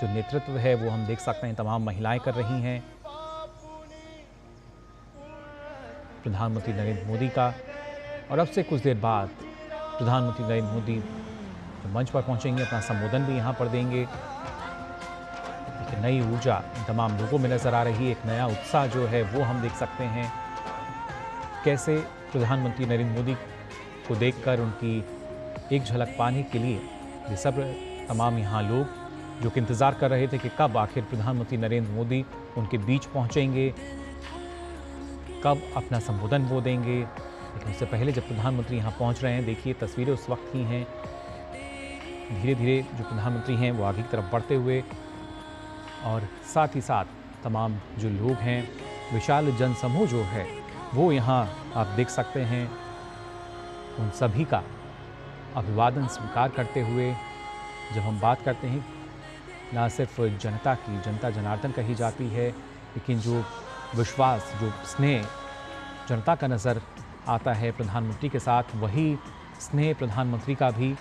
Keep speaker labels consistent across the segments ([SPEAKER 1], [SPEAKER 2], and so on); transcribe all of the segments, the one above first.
[SPEAKER 1] जो नेतृत्व है वो हम देख सकते हैं तमाम महिलाएं कर रही हैं। प्रधानमंत्री नरेंद्र मोदी का, और अब से कुछ देर बाद प्रधानमंत्री नरेंद्र मोदी मंच पर पहुंचेंगे, अपना संबोधन भी यहां पर देंगे। एक नई ऊर्जा तमाम लोगों में नजर आ रही है, एक नया उत्साह जो है वो हम देख सकते हैं। कैसे प्रधानमंत्री नरेंद्र मोदी को देखकर उनकी एक झलक पाने के लिए ये सब तमाम यहाँ लोग जो कि इंतज़ार कर रहे थे कि कब आखिर प्रधानमंत्री नरेंद्र मोदी उनके बीच पहुँचेंगे, कब अपना संबोधन वो देंगे। लेकिन उससे पहले जब प्रधानमंत्री यहाँ पहुँच रहे हैं, देखिए तस्वीरें उस वक्त की हैं। धीरे धीरे जो प्रधानमंत्री हैं वो आगे की तरफ बढ़ते हुए, और साथ ही साथ तमाम जो लोग हैं, विशाल जनसमूह जो है वो यहाँ आप देख सकते हैं, उन सभी का अभिवादन स्वीकार करते हुए। जब हम बात करते हैं ना सिर्फ जनता की, जनता जनार्दन कही जाती है, लेकिन जो विश्वास, जो स्नेह जनता का नज़र आता है प्रधानमंत्री के साथ, वही स्नेह प्रधानमंत्री का भी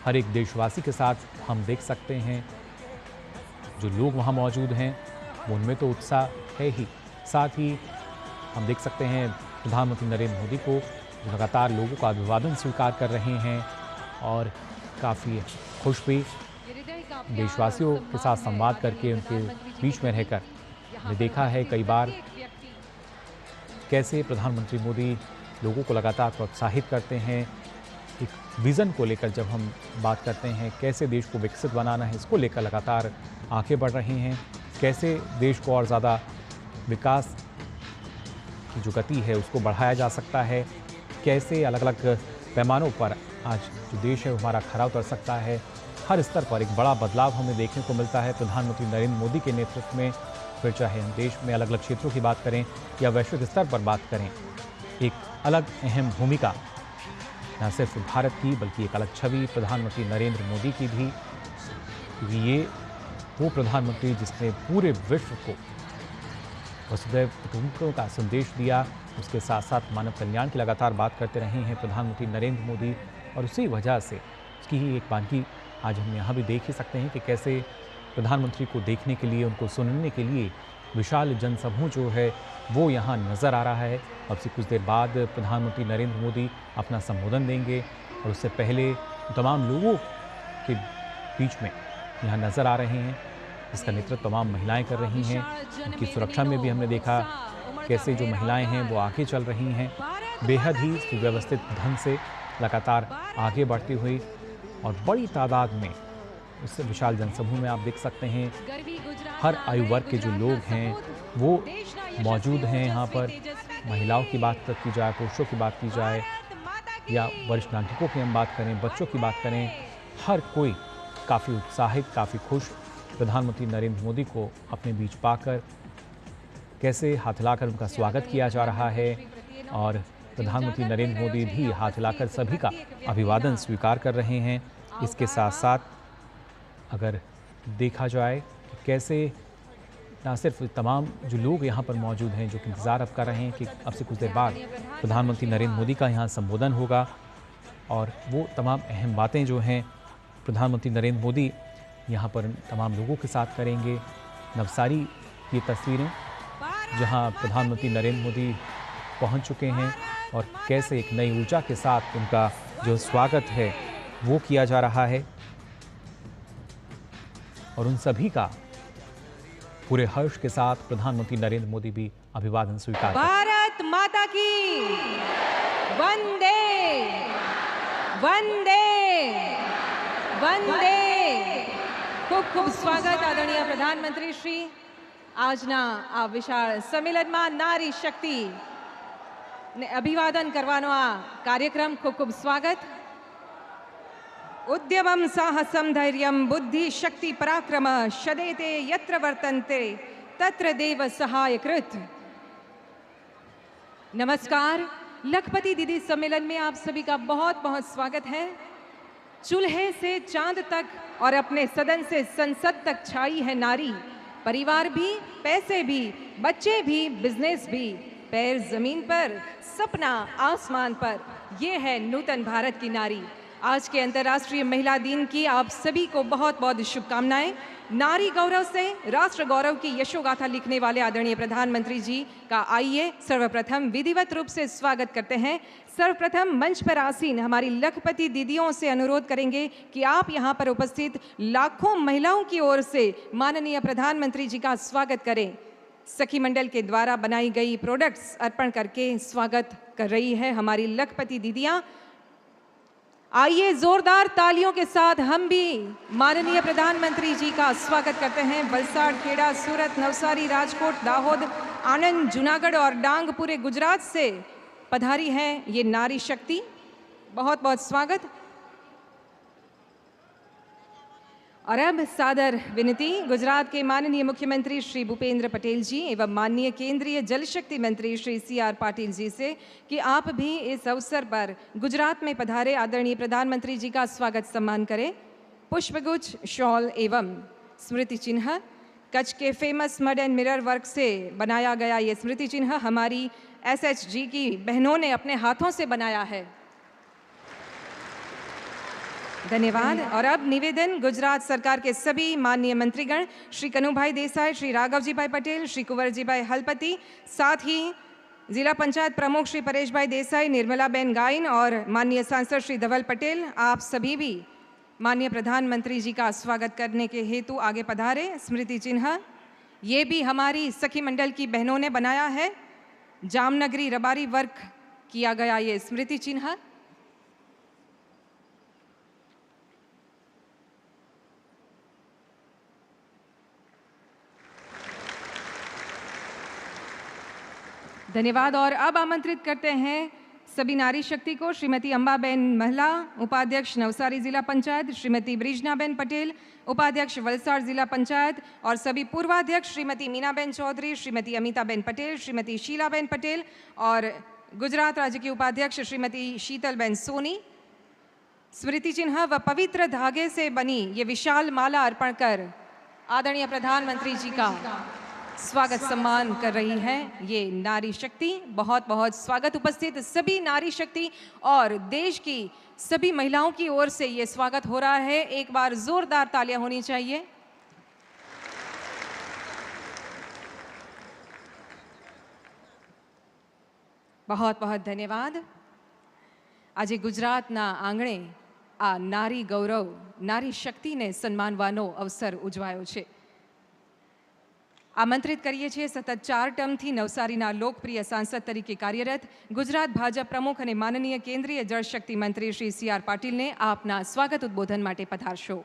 [SPEAKER 1] हर एक देशवासी के साथ हम देख सकते हैं। जो लोग वहाँ मौजूद हैं उनमें तो उत्साह है ही, साथ ही हम देख सकते हैं प्रधानमंत्री नरेंद्र मोदी को लगातार लोगों का अभिवादन स्वीकार कर रहे हैं, और काफ़ी खुश भी देशवासियों के साथ संवाद करके उनके बीच में रहकर हमने देखा है कई बार कैसे प्रधानमंत्री मोदी लोगों को लगातार प्रोत्साहित करते हैं। एक विज़न को लेकर जब हम बात करते हैं, कैसे देश को विकसित बनाना है, इसको लेकर लगातार आगे बढ़ रहे हैं। कैसे देश को और ज़्यादा विकास की जो गति है उसको बढ़ाया जा सकता है, कैसे अलग अलग पैमानों पर आज जो देश है हमारा खरा उतर सकता है। हर स्तर पर एक बड़ा बदलाव हमें देखने को मिलता है प्रधानमंत्री नरेंद्र मोदी के नेतृत्व में। फिर चाहे हम देश में अलग अलग क्षेत्रों की बात करें या वैश्विक स्तर पर बात करें, एक अलग अहम भूमिका न सिर्फ भारत की बल्कि एक अलग छवि प्रधानमंत्री नरेंद्र मोदी की भी, क्योंकि ये वो प्रधानमंत्री जिसने पूरे विश्व को वसुधैव कुटुंबकम का संदेश दिया। उसके साथ साथ मानव कल्याण की लगातार बात करते रहे हैं प्रधानमंत्री नरेंद्र मोदी, और उसी वजह से उसकी ही एक बानगी आज हम यहाँ भी देख ही सकते हैं कि कैसे प्रधानमंत्री को देखने के लिए, उनको सुनने के लिए विशाल जनसमूह जो है वो यहाँ नज़र आ रहा है। अब से कुछ देर बाद प्रधानमंत्री नरेंद्र मोदी अपना संबोधन देंगे, और उससे पहले तमाम लोगों के बीच में यहाँ नज़र आ रहे हैं, इसका नेतृत्व तमाम महिलाएं कर रही हैं। उनकी सुरक्षा में भी हमने देखा कैसे जो महिलाएं हैं वो आगे चल रही हैं, बेहद ही सुव्यवस्थित ढंग से लगातार आगे बढ़ती हुई, और बड़ी तादाद में उस विशाल जनसमूह में आप देख सकते हैं हर आयु वर्ग के जो लोग हैं वो मौजूद हैं यहाँ पर। महिलाओं की बात की जाए, पुरुषों की बात की जाए, या वरिष्ठ नागरिकों की हम बात करें, बच्चों की बात करें, हर कोई काफ़ी उत्साहित, काफ़ी खुश प्रधानमंत्री नरेंद्र मोदी को अपने बीच पाकर कैसे हाथ हिलाकर उनका स्वागत किया जा रहा है। और प्रधानमंत्री नरेंद्र मोदी भी हाथ हिलाकर सभी का अभिवादन स्वीकार कर रहे हैं। इसके साथ साथ अगर देखा जाए कि कैसे ना सिर्फ तमाम जो लोग यहाँ पर मौजूद हैं जो कि इंतज़ार अब कर रहे हैं कि अब से कुछ देर बाद प्रधानमंत्री नरेंद्र मोदी का यहाँ संबोधन होगा, और वो तमाम अहम बातें जो हैं प्रधानमंत्री नरेंद्र मोदी यहाँ पर तमाम लोगों के साथ करेंगे। नवसारी ये तस्वीरें जहाँ प्रधानमंत्री नरेंद्र मोदी पहुँच चुके हैं, और कैसे एक नई ऊर्जा के साथ उनका जो स्वागत है वो किया जा रहा है, और उन सभी का पूरे हर्ष के साथ प्रधानमंत्री नरेंद्र मोदी भी अभिवादन स्वीकार।
[SPEAKER 2] भारत माता की वंदे वंदे वंदे। खूब खूब स्वागत आदरणीय प्रधानमंत्री श्री। આજના આ વિશાળ સંમેલનમાં નારી શક્તિ ને અભિવાદન કરવાનો આ કાર્યક્રમ ખૂબ ખૂબ સ્વાગત। ઉદ્યમં સાહસં ધૈર્યં બુદ્ધિ શક્તિ પરાક્રમ શદેતે યત્ર વર્તન્તે તત્ર દેવ સહાયकृत। नमस्कार, लखपति दीदी सम्मेलन में आप सभी का बहुत बहुत स्वागत है। चूल्हे से चांद तक और अपने सदन से संसद तक छाई है नारी। परिवार भी, पैसे भी, बच्चे भी, बिजनेस भी, पैर जमीन पर, सपना आसमान पर, ये है नूतन भारत की नारी। आज के अंतर्राष्ट्रीय महिला दिन की आप सभी को बहुत बहुत शुभकामनाएं। नारी गौरव से राष्ट्र गौरव की यशोगाथा लिखने वाले आदरणीय प्रधानमंत्री जी का आइए सर्वप्रथम विधिवत रूप से स्वागत करते हैं। सर्वप्रथम मंच पर आसीन हमारी लखपति दीदियों से अनुरोध करेंगे कि आप यहां पर उपस्थित लाखों महिलाओं की ओर से माननीय प्रधानमंत्री जी का स्वागत करें। सखी मंडल के द्वारा बनाई गई प्रोडक्ट्स अर्पण करके स्वागत कर रही है हमारी लखपति दीदियां। आइए जोरदार तालियों के साथ हम भी माननीय प्रधानमंत्री जी का स्वागत करते हैं। वलसाड़, खेड़ा, सूरत, नवसारी, राजकोट, दाहोद, आनंद, जूनागढ़ और डांग पूरे गुजरात से पधारी हैं ये नारी शक्ति। बहुत बहुत स्वागत। और अब सादर विनती गुजरात के माननीय मुख्यमंत्री श्री भूपेंद्र पटेल जी एवं माननीय केंद्रीय जल शक्ति मंत्री श्री CR पाटिल जी से कि आप भी इस अवसर पर गुजरात में पधारे आदरणीय प्रधानमंत्री जी का स्वागत सम्मान करें। पुष्पगुच्छ, शॉल एवं स्मृति चिन्ह कच्छ के famous mud and mirror work से बनाया गया ये स्मृति चिन्ह हमारी SHG की बहनों ने अपने हाथों से बनाया है। धन्यवाद। और अब निवेदन गुजरात सरकार के सभी माननीय मंत्रीगण श्री कनुभाई देसाई, श्री राघवजी भाई पटेल, श्री कुंवरजी भाई हलपति, साथ ही जिला पंचायत प्रमुख श्री परेश भाई देसाई, निर्मला बेन गाइन और माननीय सांसद श्री धवल पटेल, आप सभी भी माननीय प्रधानमंत्री जी का स्वागत करने के हेतु आगे पधारे। स्मृति चिन्ह ये भी हमारी सखी मंडल की बहनों ने बनाया है। जामनगरी रबारी वर्क किया गया ये स्मृति चिन्ह। धन्यवाद। और अब आमंत्रित करते हैं सभी नारी शक्ति को श्रीमती अम्बाबेन महिला उपाध्यक्ष नवसारी जिला पंचायत, श्रीमती ब्रिजनाबेन पटेल उपाध्यक्ष वलसाड़ जिला पंचायत और सभी पूर्वाध्यक्ष श्रीमती मीनाबेन चौधरी, श्रीमती अमिताबेन पटेल, श्रीमती शीलाबेन पटेल और गुजरात राज्य की उपाध्यक्ष श्रीमती शीतलबेन सोनी स्मृति चिन्ह व पवित्र धागे से बनी ये विशाल माला अर्पण कर आदरणीय प्रधानमंत्री जी का स्वागत सम्मान कर रही है ये नारी शक्ति। बहुत बहुत स्वागत उपस्थित सभी नारी शक्ति और देश की सभी महिलाओं की ओर से ये स्वागत हो रहा है। एक बार जोरदार तालियां होनी चाहिए। बहुत बहुत धन्यवाद। आज गुजरातना आंगणे आ नारी गौरव नारी शक्ति ने सन्मानવાનો अवसर उजवायो छे। आमंत्रित करिए છીએ સતત 4 ટર્મથી નવસારીના લોકપ્રિય સાંસદ તરીકે કાર્યરત ગુજરાત ભાજપ પ્રમુખ અને માનનીય કેન્દ્રીય જળશક્તિ મંત્રી શ્રી CR પાટીલને આપના સ્વાગત ઉદ્બોધન માટે પધારશો।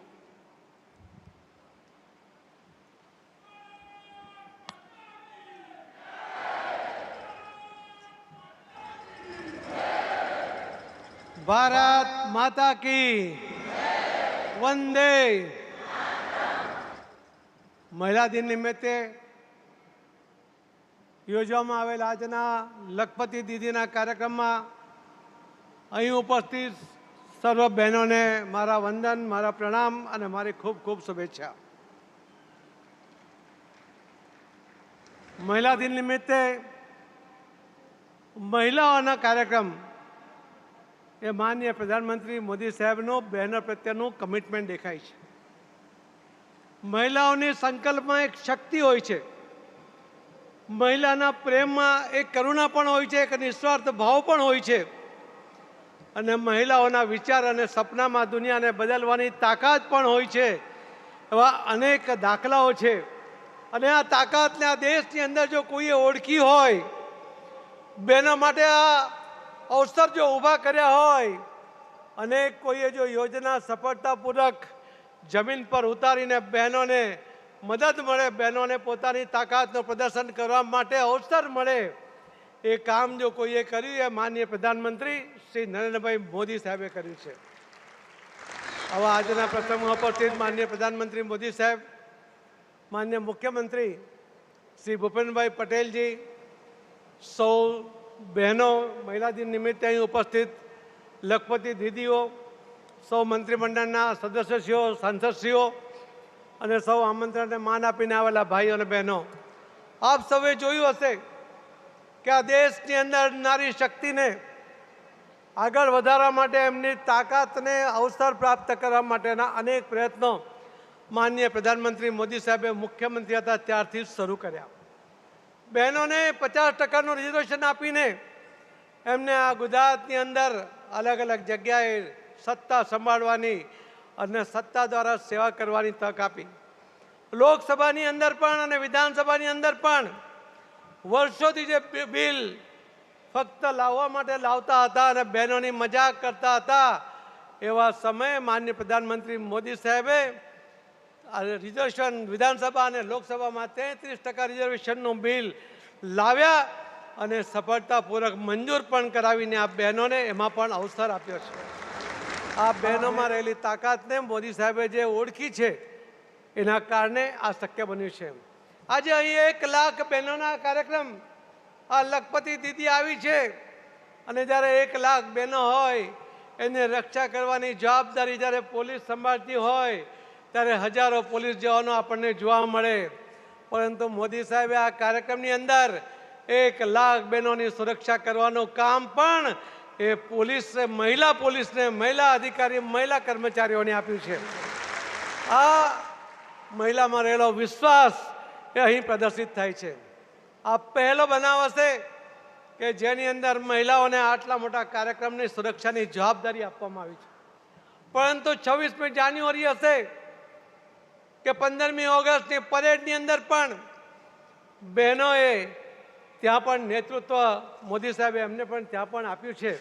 [SPEAKER 3] भारत माता की वंदे। महिला दिन निमित्ते योजવામાં આવેલ આજના લખપતિ દીદીના કાર્યક્રમમાં અહીં ઉપસ્થિત સર્વ બહેનોને મારા વંદન, મારા પ્રણામ અને મારી ખૂબ ખૂબ શુભેચ્છા। મહિલા દિન નિમિત્તે મહિલાઓના કાર્યક્રમ એ માનનીય પ્રધાનમંત્રી મોદી સાહેબનો બહેનો પ્રત્યેનું કમિટમેન્ટ દેખાય છે। મહિલાઓની સંકલ્પમાં એક શક્તિ હોય છે, મહિલાના પ્રેમમાં એક કરુણા પણ હોય છે, એક નિસ્વાર્થ ભાવ પણ હોય છે અને મહિલાઓના વિચાર અને સપનામાં દુનિયાને બદલવાની તાકાત પણ હોય છે। એવા અનેક દાખલાઓ છે અને આ તાકાતને આ દેશની અંદર જો કોઈએ ઓળખી હોય, બહેનો માટે આ અવસર જો ઊભા કર્યા હોય અને કોઈએ જો યોજના સફળતાપૂર્વક જમીન પર ઉતારીને બહેનોને મદદ મળે, બહેનોને પોતાની તાકાતનું પ્રદર્શન કરવા માટે અવસર મળે, એ કામ જો કોઈએ કર્યું એ માનનીય પ્રધાનમંત્રી શ્રી નરેન્દ્રભાઈ મોદી સાહેબે કર્યું છે। આવા આજના પ્રસંગમાં ઉપસ્થિત માનનીય પ્રધાનમંત્રી મોદી સાહેબ, માનનીય મુખ્યમંત્રી શ્રી ભૂપેન્દ્રભાઈ પટેલજી, સૌ બહેનો, મહિલા દિન નિમિત્તે અહીં ઉપસ્થિત લખપતિ દીદીઓ, સૌ મંત્રીમંડળના સદસ્યશ્રીઓ, સાંસદશ્રીઓ અને સૌ આમંત્રણને માન આપીને આવેલા ભાઈઓ અને બહેનો, આપ સૌએ જોયું હશે કે આ દેશની અંદર નારી શક્તિને આગળ વધારવા માટે એમની તાકાતને અવસર પ્રાપ્ત કરવા માટેના અનેક પ્રયત્નો માનનીય પ્રધાનમંત્રી મોદી સાહેબે મુખ્યમંત્રી હતા ત્યારથી જ શરૂ કર્યા. બહેનોને 50% રિઝર્વેશન આપીને એમને આ ગુજરાતની અંદર અલગ અલગ જગ્યાએ સત્તા સંભાળવાની અને સત્તા દ્વારા સેવા કરવાની તક આપી. લોકસભાની અંદર પણ અને વિધાનસભાની અંદર પણ વર્ષોથી જે બિલ ફક્ત લાવવા માટે લાવતા હતા અને બહેનોની મજાક કરતા હતા, એવા સમયે માનનીય પ્રધાનમંત્રી મોદી સાહેબે રિઝર્વેશન વિધાનસભા અને લોકસભામાં 33% રિઝર્વેશનનું બિલ લાવ્યા અને સફળતાપૂર્વક મંજૂર પણ કરાવીને આ બહેનોને એમાં પણ અવસર આપ્યો છે. આ બહેનોમાં રહેલી તાકાતને મોદી સાહેબે જે ઓળખી છે એના કારણે આ શક્ય બન્યું છે. આજે અહીં 1 લાખ બહેનોના કાર્યક્રમ આ લખપતિ દીદી આવી છે અને જ્યારે 1 લાખ બહેનો હોય એને રક્ષા કરવાની જવાબદારી જ્યારે પોલીસ સંભાળતી હોય ત્યારે હજારો પોલીસ જવાનો આપણને જોવા મળે. પરંતુ મોદી સાહેબે આ કાર્યક્રમની અંદર 1 લાખ બહેનોની સુરક્ષા કરવાનું કામ પણ એ પોલીસને મહિલા અધિકારી મહિલા કર્મચારીઓને આપ્યું છે. આ મહિલામાં રહેલો વિશ્વાસ એ અહીં પ્રદર્શિત થાય છે. આ પહેલો બનાવ હશે કે જેની અંદર મહિલાઓને આટલા મોટા કાર્યક્રમની સુરક્ષાની જવાબદારી આપવામાં આવી છે. પરંતુ 26મી જાન્યુઆરી હશે કે 15મી ઓગસ્ટની પરેડની અંદર પણ બહેનોએ ત્યાં પણ નેતૃત્વ મોદી સાહેબે એમને પણ ત્યાં પણ આપ્યું છે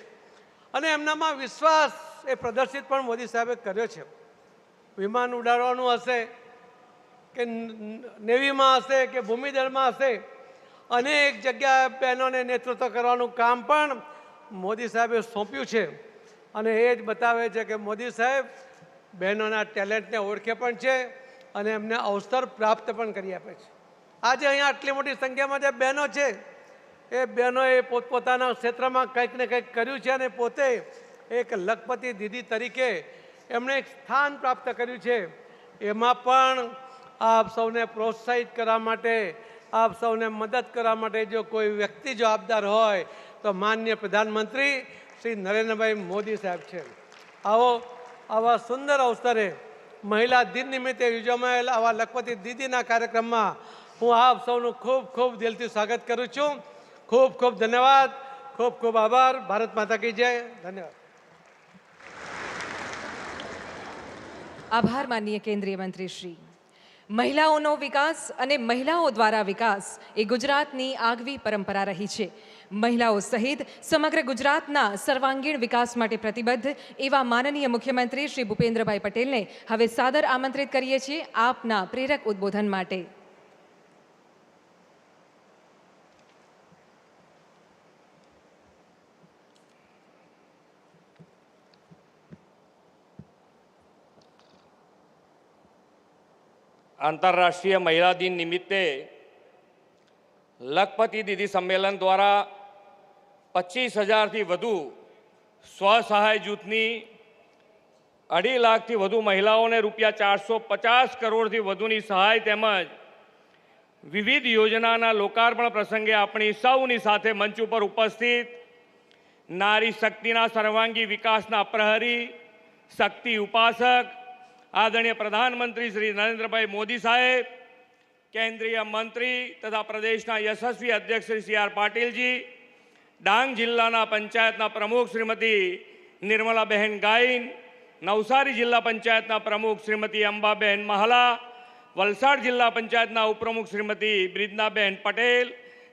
[SPEAKER 3] અને એમનામાં વિશ્વાસ એ પ્રદર્શિત પણ મોદી સાહેબે કર્યો છે. વિમાન ઉડાડવાનું હશે કે નેવીમાં હશે કે ભૂમિદળમાં હશે, અનેક જગ્યાએ બહેનોને નેતૃત્વ કરવાનું કામ પણ મોદી સાહેબે સોંપ્યું છે અને એ જ બતાવે છે કે મોદી સાહેબ બહેનોના ટેલેન્ટને ઓળખે પણ છે અને એમને અવસર પ્રાપ્ત પણ કરી આપે છે. આજે અહીંયા આટલી મોટી સંખ્યામાં જે બહેનો છે એ બહેનોએ પોતપોતાના ક્ષેત્રમાં કંઈક ને કંઈક કર્યું છે અને પોતે એક લખપતિ દીદી તરીકે એમણે એક સ્થાન પ્રાપ્ત કર્યું છે. એમાં પણ આપ સૌને પ્રોત્સાહિત કરવા માટે, આપ સૌને મદદ કરવા માટે જો કોઈ વ્યક્તિ જવાબદાર હોય તો માનનીય પ્રધાનમંત્રી શ્રી નરેન્દ્રભાઈ મોદી સાહેબ છે. આવા સુંદર અવસરે મહિલા દિન નિમિત્તે યોજાયેલા આવા લખપતિ દીદીના કાર્યક્રમમાં હું આપ સૌનું ખૂબ ખૂબ દિલથી સ્વાગત કરું છું. ખૂબ ખૂબ ધન્યવાદ, ખૂબ ખૂબ આભાર. ભારત માતા કી જય. ધન્યવાદ.
[SPEAKER 2] આભાર માનનીય કેન્દ્રીય મંત્રી શ્રી. મહિલાઓનો વિકાસ અને મહિલાઓ દ્વારા વિકાસ એ ગુજરાતની આગવી પરંપરા રહી છે. મહિલાઓ સહિત સમગ્ર ગુજરાતના સર્વાંગીણ વિકાસ માટે પ્રતિબદ્ધ એવા માનનીય મુખ્યમંત્રી શ્રી ભૂપેન્દ્રભાઈ પટેલને હવે સાદર આમંત્રિત કરીએ છીએ આપના પ્રેરક ઉદ્બોધન માટે.
[SPEAKER 4] આંતરરાષ્ટ્રીય મહિલા દિન નિમિત્તે લખપતિ દીદી સંમેલન દ્વારા 25,000થી વધુ સ્વસહાય જૂથની 2.5 લાખથી વધુ મહિલાઓને ₹450 કરોડથી વધુની સહાય તેમજ વિવિધ યોજનાના લોકાર્પણ પ્રસંગે આપણી સૌની સાથે મંચ ઉપર ઉપસ્થિત નારી શક્તિના સર્વાંગી વિકાસના પ્રહરી, શક્તિ ઉપાસક આદરણીય પ્રધાનમંત્રી શ્રી નરેન્દ્રભાઈ મોદી સાહેબ, કેન્દ્રીય મંત્રી તથા પ્રદેશના યશસ્વી અધ્યક્ષ શ્રી સી આર પાટીલજી, ડાંગ જિલ્લાના પંચાયતના પ્રમુખ શ્રીમતી નિર્મલાબહેન ગાઈન, નવસારી જિલ્લા પંચાયતના પ્રમુખ શ્રીમતી અંબાબહેન મહાલા, વલસાડ જિલ્લા પંચાયતના ઉપપ્રમુખ શ્રીમતી બ્રિજનાબહેન પટેલ,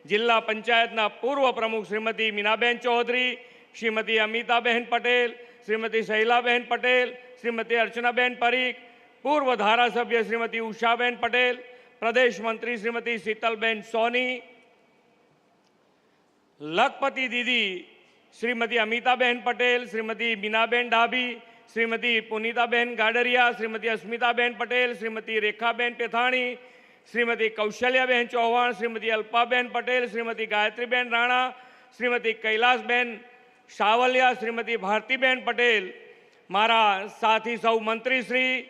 [SPEAKER 4] જિલ્લા પંચાયતના પૂર્વ પ્રમુખ શ્રીમતી મીનાબહેન ચૌધરી, શ્રીમતી અમિતાબહેન પટેલ, શ્રીમતી શૈલાબહેન પટેલ, શ્રીમતી અર્ચનાબહેન પરીખ, પૂર્વ ધારાસભ્ય શ્રીમતી ઉષાબહેન પટેલ, પ્રદેશ મંત્રી શ્રીમતી શીતલબહેન સોની, લખપતિ દીદી શ્રીમતી અમિતાબહેન પટેલ, શ્રીમતી મીનાબહેન ડાભી, શ્રીમતી પુનિતાબહેન ગાડરિયા, શ્રીમતી અસ્મિતાબહેન પટેલ, શ્રીમતી રેખાબહેન પેથાણી, શ્રીમતી કૌશલ્યાબહેન ચૌહાણ, શ્રીમતી અલ્પાબહેન પટેલ, શ્રીમતી ગાયત્રીબહેન રાણા, શ્રીમતી કૈલાસબહેન શાવલિયા, શ્રીમતી ભારતીબહેન પટેલ, મારા સાથી સૌ મંત્રીશ્રી,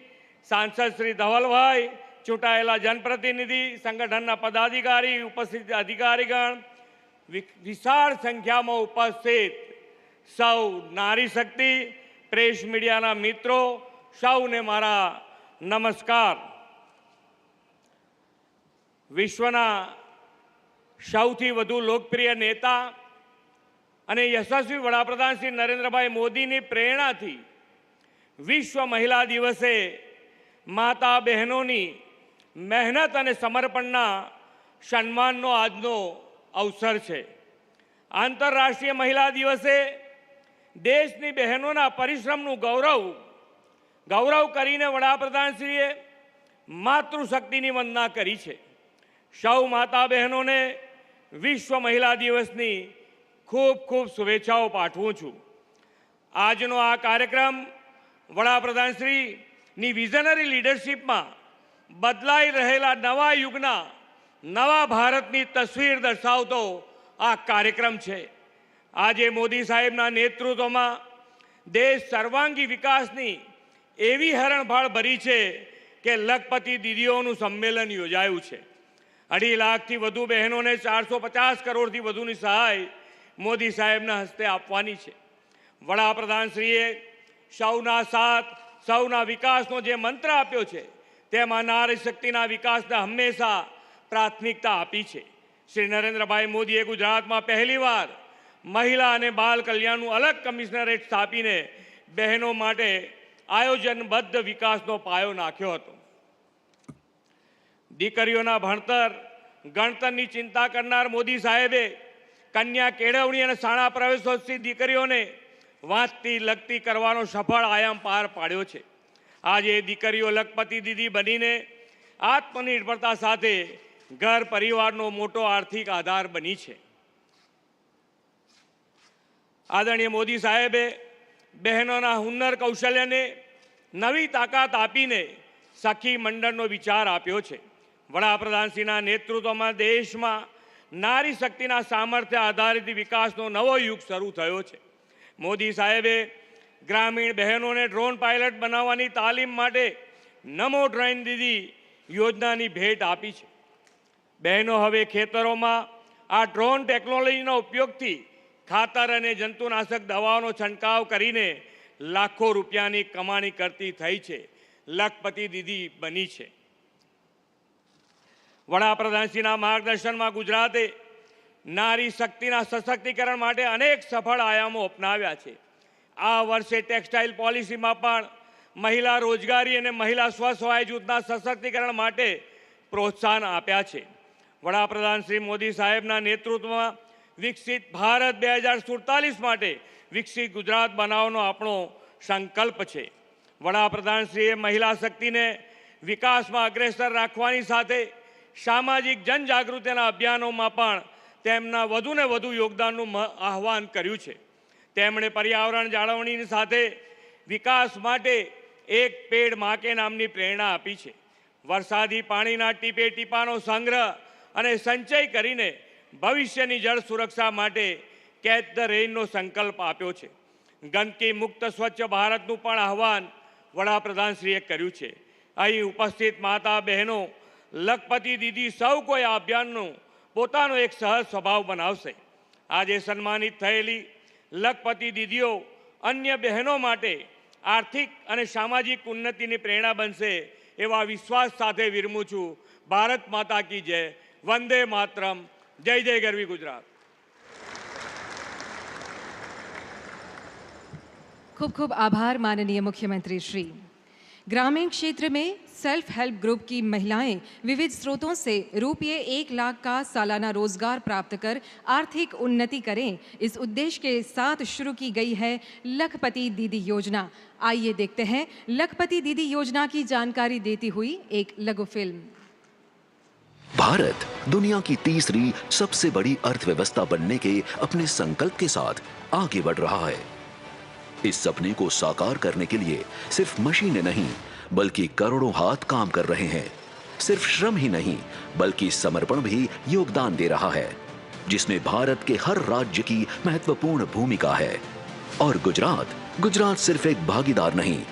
[SPEAKER 4] સાંસદ શ્રી ધવલભાઈ, ચૂંટાયેલા જનપ્રતિનિધિ, સંગઠનના પદાધિકારી, ઉપસ્થિત અધિકારીગણ, વિશાળ સંખ્યામાં ઉપસ્થિત સૌ નારી શક્તિ પ્રેસ મીડિયાના મિત્રો સૌને મારા નમસ્કાર. વિશ્વના સૌથી વધુ લોકપ્રિય નેતા અને યશસ્વી વડાપ્રધાન શ્રી નરેન્દ્રભાઈ મોદીની પ્રેરણાથી વિશ્વ મહિલા દિવસે માતા બહેનોની મહેનત અને સમર્પણના સન્માનનો આજનો અવસર છે. આંતરરાષ્ટ્રીય મહિલા દિવસે દેશની બહેનોના પરિશ્રમનું ગૌરવ કરીને વડાપ્રધાનશ્રીએ માતૃશક્તિની વંદના કરી છે. સૌ માતા બહેનોને વિશ્વ મહિલા દિવસની ખૂબ ખૂબ શુભેચ્છાઓ પાઠવું છું. આજનો આ કાર્યક્રમ વડાપ્રધાનશ્રીની વિઝનરી લીડરશિપમાં બદલાઈ રહેલા નવા યુગના નવા ભારતની તસવીર દર્શાવતો આ કાર્યક્રમ છે. આજે મોદી સાહેબના નેતૃત્વમાં દેશ સર્વાંગી વિકાસની એવી હરણફાળ ભરી છે કે લખપતિ દીદીઓનું સંમેલન યોજાયું છે. 2.5 લાખથી વધુ બહેનોને 450 કરોડથી વધુની સહાય મોદી સાહેબના હસ્તે આપવાની છે. વડાપ્રધાનશ્રીએ સૌના સાથ સૌના વિકાસનો જે મંત્ર આપ્યો છે તેમાં નારી શક્તિના વિકાસને હંમેશા પ્રાથમિકતા આપી છે. શ્રી નરેન્દ્રભાઈ મોદીએ ગુજરાતમાં પહેલીવાર મહિલા અને બાળ કલ્યાણનું અલગ કમિશનરેટ સ્થાપીને બહેનો માટે આયોજનબદ્ધ વિકાસનો પાયો નાખ્યો હતો. દીકરીઓના ભણતર ગણતરની ચિંતા કરનાર મોદી સાહેબે કન્યા કેળવણી અને શાળા પ્રવેશોત્સવ દીકરીઓને વાંચતી લખતી કરવાનો સફળ આયામ પાર પાડ્યો છે. આજે દીકરીઓ લખપતિ દીદી બનીને આત્મનિર્ભરતા સાથે ઘર પરિવારનો મોટો આર્થિક આધાર બની છે. આદરણીય મોદી સાહેબે બહેનોના હુનર કૌશલ્યને નવી તાકાત આપીને સખી મંડળનો વિચાર આપ્યો છે. વડાપ્રધાનશ્રીના નેતૃત્વમાં દેશમાં નારી શક્તિના સામર્થ્ય આધારિત વિકાસનો નવો યુગ શરૂ થયો છે. મોદી સાહેબે ગ્રામીણ બહેનોને ડ્રોન પાયલટ બનાવવાની તાલીમ માટે નમો ડ્રોન દીદી યોજનાની ભેટ આપી છે. બહેનો હવે ખેતરોમાં આ ડ્રોન ટેકનોલોજીના ઉપયોગથી ખાતર અને જંતુનાશક દવાઓનો છંટકાવ કરીને લાખો રૂપિયાની કમાણી કરતી થઈ છે. લખપતિ દીદી બની છે. વડાપ્રધાનશ્રીના માર્ગદર્શનમાં ગુજરાતે નારી શક્તિના સશક્તિકરણ માટે અનેક સફળ આયામો અપનાવ્યા છે. આ વર્ષે ટેક્સટાઇલ પોલિસીમાં પણ મહિલા રોજગારી અને મહિલા સ્વસહાય જૂથના સશક્તિકરણ માટે પ્રોત્સાહન આપ્યા છે. વડાપ્રધાન શ્રી મોદી સાહેબના નેતૃત્વમાં વિકસિત ભારત 2047 માટે વિકસિત ગુજરાત બનાવવાનો આપણો સંકલ્પ છે. વડાપ્રધાનશ્રીએ મહિલા શક્તિને વિકાસમાં અગ્રેસર રાખવાની સાથે સામાજિક જનજાગૃતિના અભિયાનોમાં પણ તેમના વધુને વધુ યોગદાનનું આહ્વાન કર્યું છે. તેમણે પર્યાવરણ જાળવણીની સાથે વિકાસ માટે એક પેડ માં કે નામની પ્રેરણા આપી છે. વરસાદી પાણીના ટીપે ટીપાનો સંગ્રહ અને સંચય કરીને ભવિષ્યની જળ સુરક્ષા માટે કેચ ધ રેઇનનો સંકલ્પ આપ્યો છે. ગંદકી મુક્ત સ્વચ્છ ભારતનું પણ આહ્વાન વડાપ્રધાનશ્રીએ કર્યું છે. અહીં ઉપસ્થિત માતા બહેનો લખપતિ દીદી સૌ કોઈ આ અભિયાનનો પોતાનો એક સહજ સ્વભાવ બનાવશે. આજે સન્માનિત થયેલી લખપતિ દીદીઓ અન્ય બહેનો માટે આર્થિક અને સામાજિક ઉન્નતિની પ્રેરણા બનશે એવા વિશ્વાસ સાથે વિરમું છું. ભારત માતા કી જય. વંદે માતરમ. જય જય ગરવી ગુજરાત.
[SPEAKER 2] खूब खूब आभार माननीय मुख्यमंत्री श्री। ग्रामीण क्षेत्र में सेल्फ हेल्प ग्रुप की महिलाएं विविध स्रोतों से रुपये 1 लाख का सालाना रोजगार प्राप्त कर आर्थिक उन्नति करें, इस उद्देश्य के साथ शुरू की गई है लखपति दीदी योजना। आइए देखते हैं लखपति दीदी योजना की जानकारी देती हुई एक लघु फिल्म।
[SPEAKER 5] भारत दुनिया की तीसरी सबसे बड़ी अर्थव्यवस्था बनने के अपने संकल्प के साथ आगे बढ़ रहा है। इस सपने को साकार करने के लिए सिर्फ मशीनें नहीं बल्कि करोड़ों हाथ काम कर रहे हैं। सिर्फ श्रम ही नहीं बल्कि समर्पण भी योगदान दे रहा है, जिसमें भारत के हर राज्य की महत्वपूर्ण भूमिका है। और गुजरात सिर्फ एक भागीदार नहीं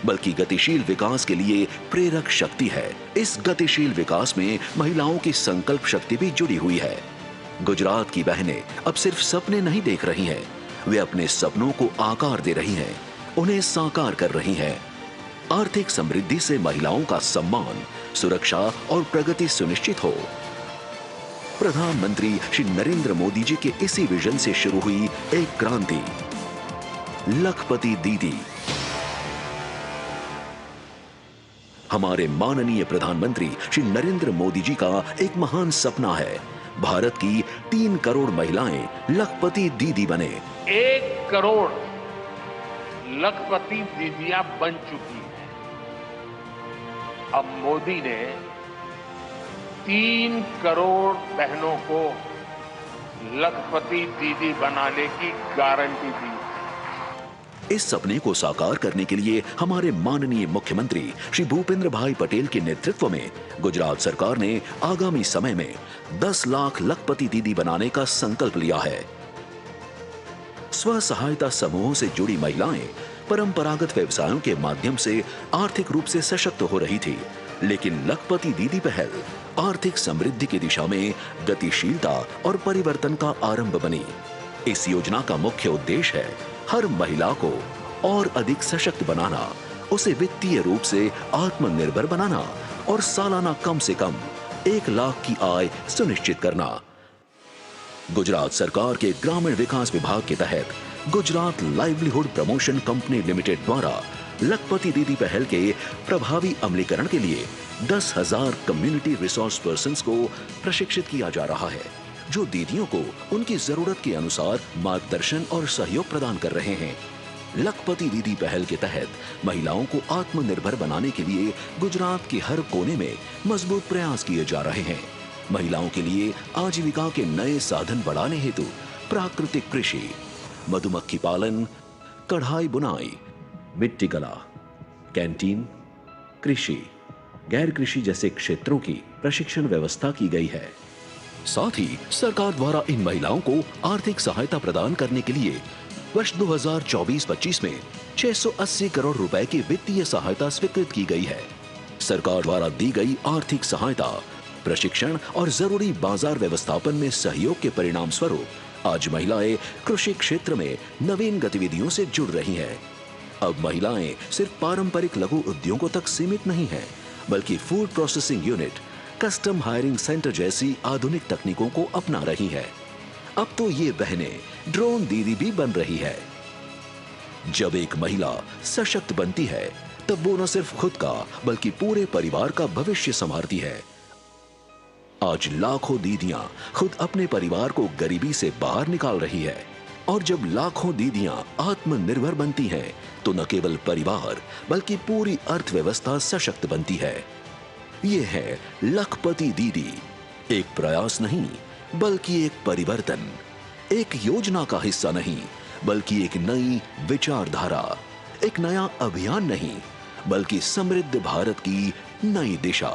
[SPEAKER 5] बल्कि गतिशील विकास के लिए प्रेरक शक्ति है। इस गतिशील विकास में महिलाओं की संकल्प शक्ति भी जुड़ी हुई है। गुजरात की बहनें अब सिर्फ सपने नहीं देख रही हैं वे अपने सपनों को आकार दे रही हैं, उन्हें साकार कर रही हैं। आर्थिक समृद्धि से महिलाओं का सम्मान, सुरक्षा और प्रगति सुनिश्चित हो। प्रधानमंत्री श्री नरेंद्र मोदी जी के इसी विजन से शुरू हुई एक क्रांति, लखपति दीदी। हमारे माननीय प्रधानमंत्री श्री नरेंद्र मोदी जी का एक महान सपना है, भारत की 3 करोड़ महिलाएं लखपति दीदी बने।
[SPEAKER 6] 1 करोड़ लखपति दीदियां बन चुकी हैं। अब मोदी ने 3 करोड़ बहनों को लखपति दीदी बनाने की गारंटी दी।
[SPEAKER 5] इस सपने को साकार करने के लिए हमारे माननीय मुख्यमंत्री श्री भूपेंद्र भाई पटेल के नेतृत्व में गुजरात सरकार ने आगामी समय में 10 लाख लखपति दीदी बनाने का संकल्प लिया है। स्व सहायता समूहों से जुड़ी महिलाएं परंपरागत व्यवसायों के माध्यम से आर्थिक रूप से सशक्त हो रही थी, लेकिन लखपति दीदी पहल आर्थिक समृद्धि की दिशा में गतिशीलता और परिवर्तन का आरंभ बनी। इस योजना का मुख्य उद्देश्य है हर महिला को और अधिक सशक्त बनाना, उसे वित्तीय रूप से आत्मनिर्भर बनाना और सालाना कम से कम 1 लाख की आय सुनिश्चित करना। गुजरात सरकार के ग्रामीण विकास विभाग के तहत Gujarat livelihood promotion company limited द्वारा लखपति दीदी पहल के प्रभावी अमलीकरण के लिए 10,000 कम्युनिटी रिसोर्स पर्सन्स को प्रशिक्षित किया जा रहा है, जो दीदियों को उनकी जरूरत के अनुसार मार्गदर्शन और सहयोग प्रदान कर रहे हैं। लखपति दीदी पहल के तहत महिलाओं को आत्मनिर्भर बनाने के लिए गुजरात के हर कोने में मजबूत प्रयास किए जा रहे हैं। महिलाओं के लिए आजीविका के नए साधन बढ़ाने हेतु प्राकृतिक कृषि, मधुमक्खी पालन, कढ़ाई बुनाई, मिट्टी कला, कैंटीन, कृषि, गैर कृषि जैसे क्षेत्रों की प्रशिक्षण व्यवस्था की गई है। साथ ही सरकार द्वारा इन महिलाओं को आर्थिक सहायता प्रदान करने के लिए वर्ष 2024-25 में 680 करोड़ रुपए की वित्तीय सहायता स्वीकृत की गई है। सरकार द्वारा दी गई आर्थिक सहायता, प्रशिक्षण और जरूरी बाजार व्यवस्थापन में सहयोग के परिणाम स्वरूप आज महिलाएं कृषि क्षेत्र में नवीन गतिविधियों से जुड़ रही हैं। अब महिलाएं सिर्फ पारंपरिक लघु उद्योगों तक सीमित नहीं हैं, बल्कि food processing unit, custom hiring centre जैसी आधुनिक तकनीकों को अपना रही है। अब तो ये बहनें ड्रोन दीदी भी बन रही है। जब एक महिला सशक्त बनती है, तब वो न सिर्फ खुद का बल्कि पूरे परिवार का भविष्य संवारती है। आज लाखों दीदियां खुद अपने परिवार को गरीबी से बाहर निकाल रही है, और जब लाखों दीदियां आत्मनिर्भर बनती हैं, तो न केवल परिवार बल्कि पूरी अर्थव्यवस्था सशक्त बनती है। ये है लखपति दीदी, एक प्रयास नहीं बल्कि एक परिवर्तन, एक योजना का हिस्सा नहीं बल्कि एक नई विचारधारा, एक नया अभियान नहीं बल्कि समृद्ध भारत की नई दिशा।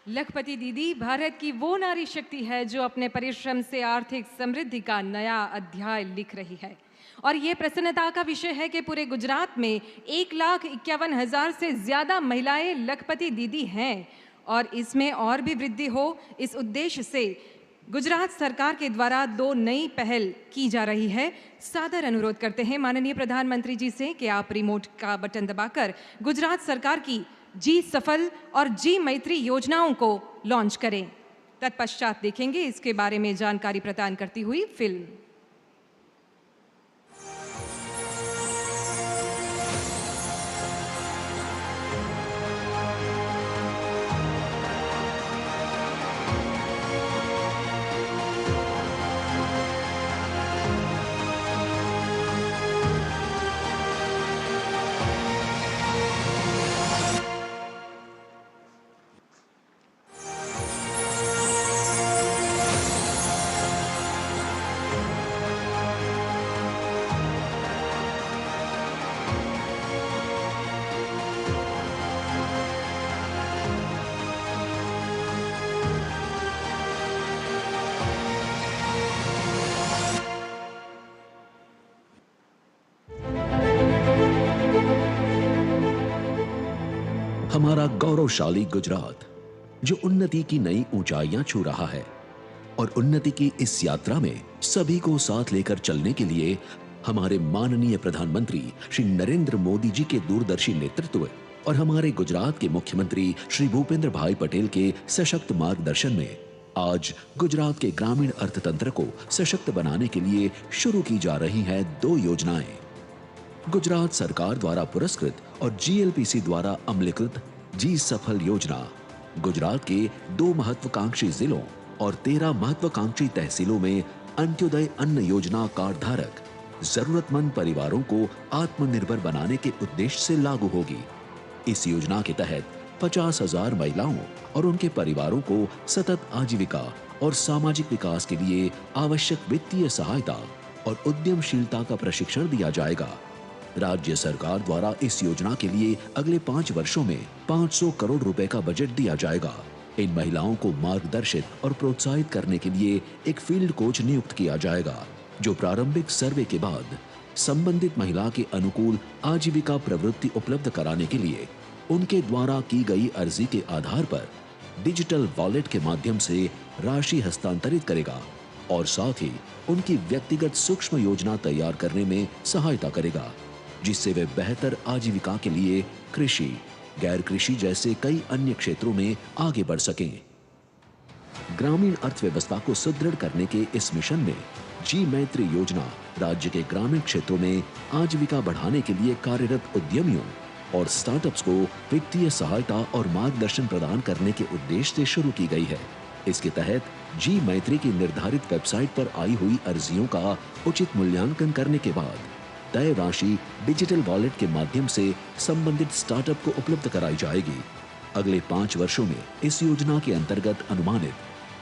[SPEAKER 2] लखपति दीदी भारत की वो नारी शक्ति है जो अपने परिश्रम से आर्थिक समृद्धि का नया अध्याय लिख रही है। और ये प्रसन्नता का विषय है कि पूरे गुजरात में 1,51,000 से ज्यादा महिलाएं लखपति दीदी हैं, और इसमें और भी वृद्धि हो, इस उद्देश्य से गुजरात सरकार के द्वारा 2 नई पहल की जा रही है। सादर अनुरोध करते हैं माननीय प्रधानमंत्री जी से कि आप रिमोट का बटन दबाकर गुजरात सरकार की जी सफल और जी मैत्री योजनाओं को लॉन्च करें। तत्पश्चात देखेंगे इसके बारे में जानकारी प्रदान करती हुई फिल्म।
[SPEAKER 5] हमारा गौरवशाली गुजरात जो उन्नति की नई ऊंचाइयां छू रहा है। और उन्नति की इस यात्रा में सभी को साथ लेकर चलने के लिए हमारे माननीय प्रधानमंत्री श्री नरेंद्र मोदी जी के दूरदर्शी नेतृत्व और हमारे गुजरात के मुख्यमंत्री श्री भूपेंद्र भाई पटेल के सशक्त मार्गदर्शन में आज गुजरात के ग्रामीण अर्थतंत्र को सशक्त बनाने के लिए शुरू की जा रही हैं 2 योजनाएं। गुजरात सरकार द्वारा पुरस्कृत और GLPC द्वारा अमलीकृत जी सफल योजना गुजरात के 2 महत्वाकांक्षी जिलों और 13 महत्वाकांक्षी तहसीलों में अंत्योदय अन्न योजना कार्ड धारक जरूरतमंद परिवारों को आत्मनिर्भर बनाने के उद्देश्य से लागू होगी। इस योजना के तहत 50,000 महिलाओं और उनके परिवारों को सतत आजीविका और सामाजिक विकास के लिए आवश्यक वित्तीय सहायता और उद्यमशीलता का प्रशिक्षण दिया जाएगा। राज्य सरकार द्वारा इस योजना के लिए अगले 5 वर्षों में 500 करोड़ रुपए का बजट दिया जाएगा। इन महिलाओं को मार्गदर्शित और प्रोत्साहित करने के लिए एक फील्ड कोच नियुक्त किया जाएगा, जो प्रारंभिक सर्वे के बाद संबंधित महिला के अनुकूल आजीविका प्रवृत्ति उपलब्ध कराने के लिए उनके द्वारा की गई अर्जी के आधार पर डिजिटल वॉलेट के माध्यम से राशि हस्तांतरित करेगा और साथ ही उनकी व्यक्तिगत सूक्ष्म योजना तैयार करने में सहायता करेगा, जिससे वे बेहतर आजीविका के लिए कृषि, गैर कृषि जैसे कई अन्य क्षेत्रों में आगे बढ़ सकें। ग्रामीण अर्थव्यवस्था को सुदृढ़ करने के इस मिशन में जी मैत्री योजना राज्य के ग्रामीण क्षेत्रों में आजीविका बढ़ाने के लिए कार्यरत उद्यमियों और स्टार्टअप्स को वित्तीय सहायता और मार्गदर्शन प्रदान करने के उद्देश्य से शुरू की गई है। इसके तहत जी मैत्री की निर्धारित वेबसाइट पर आई हुई अर्जियों का उचित मूल्यांकन करने के बाद तय राशि डिजिटल वॉलेट के माध्यम से संबंधित स्टार्टअप को उपलब्ध कराई जाएगी। अगले 5 वर्षों में इस योजना के अंतर्गत अनुमानित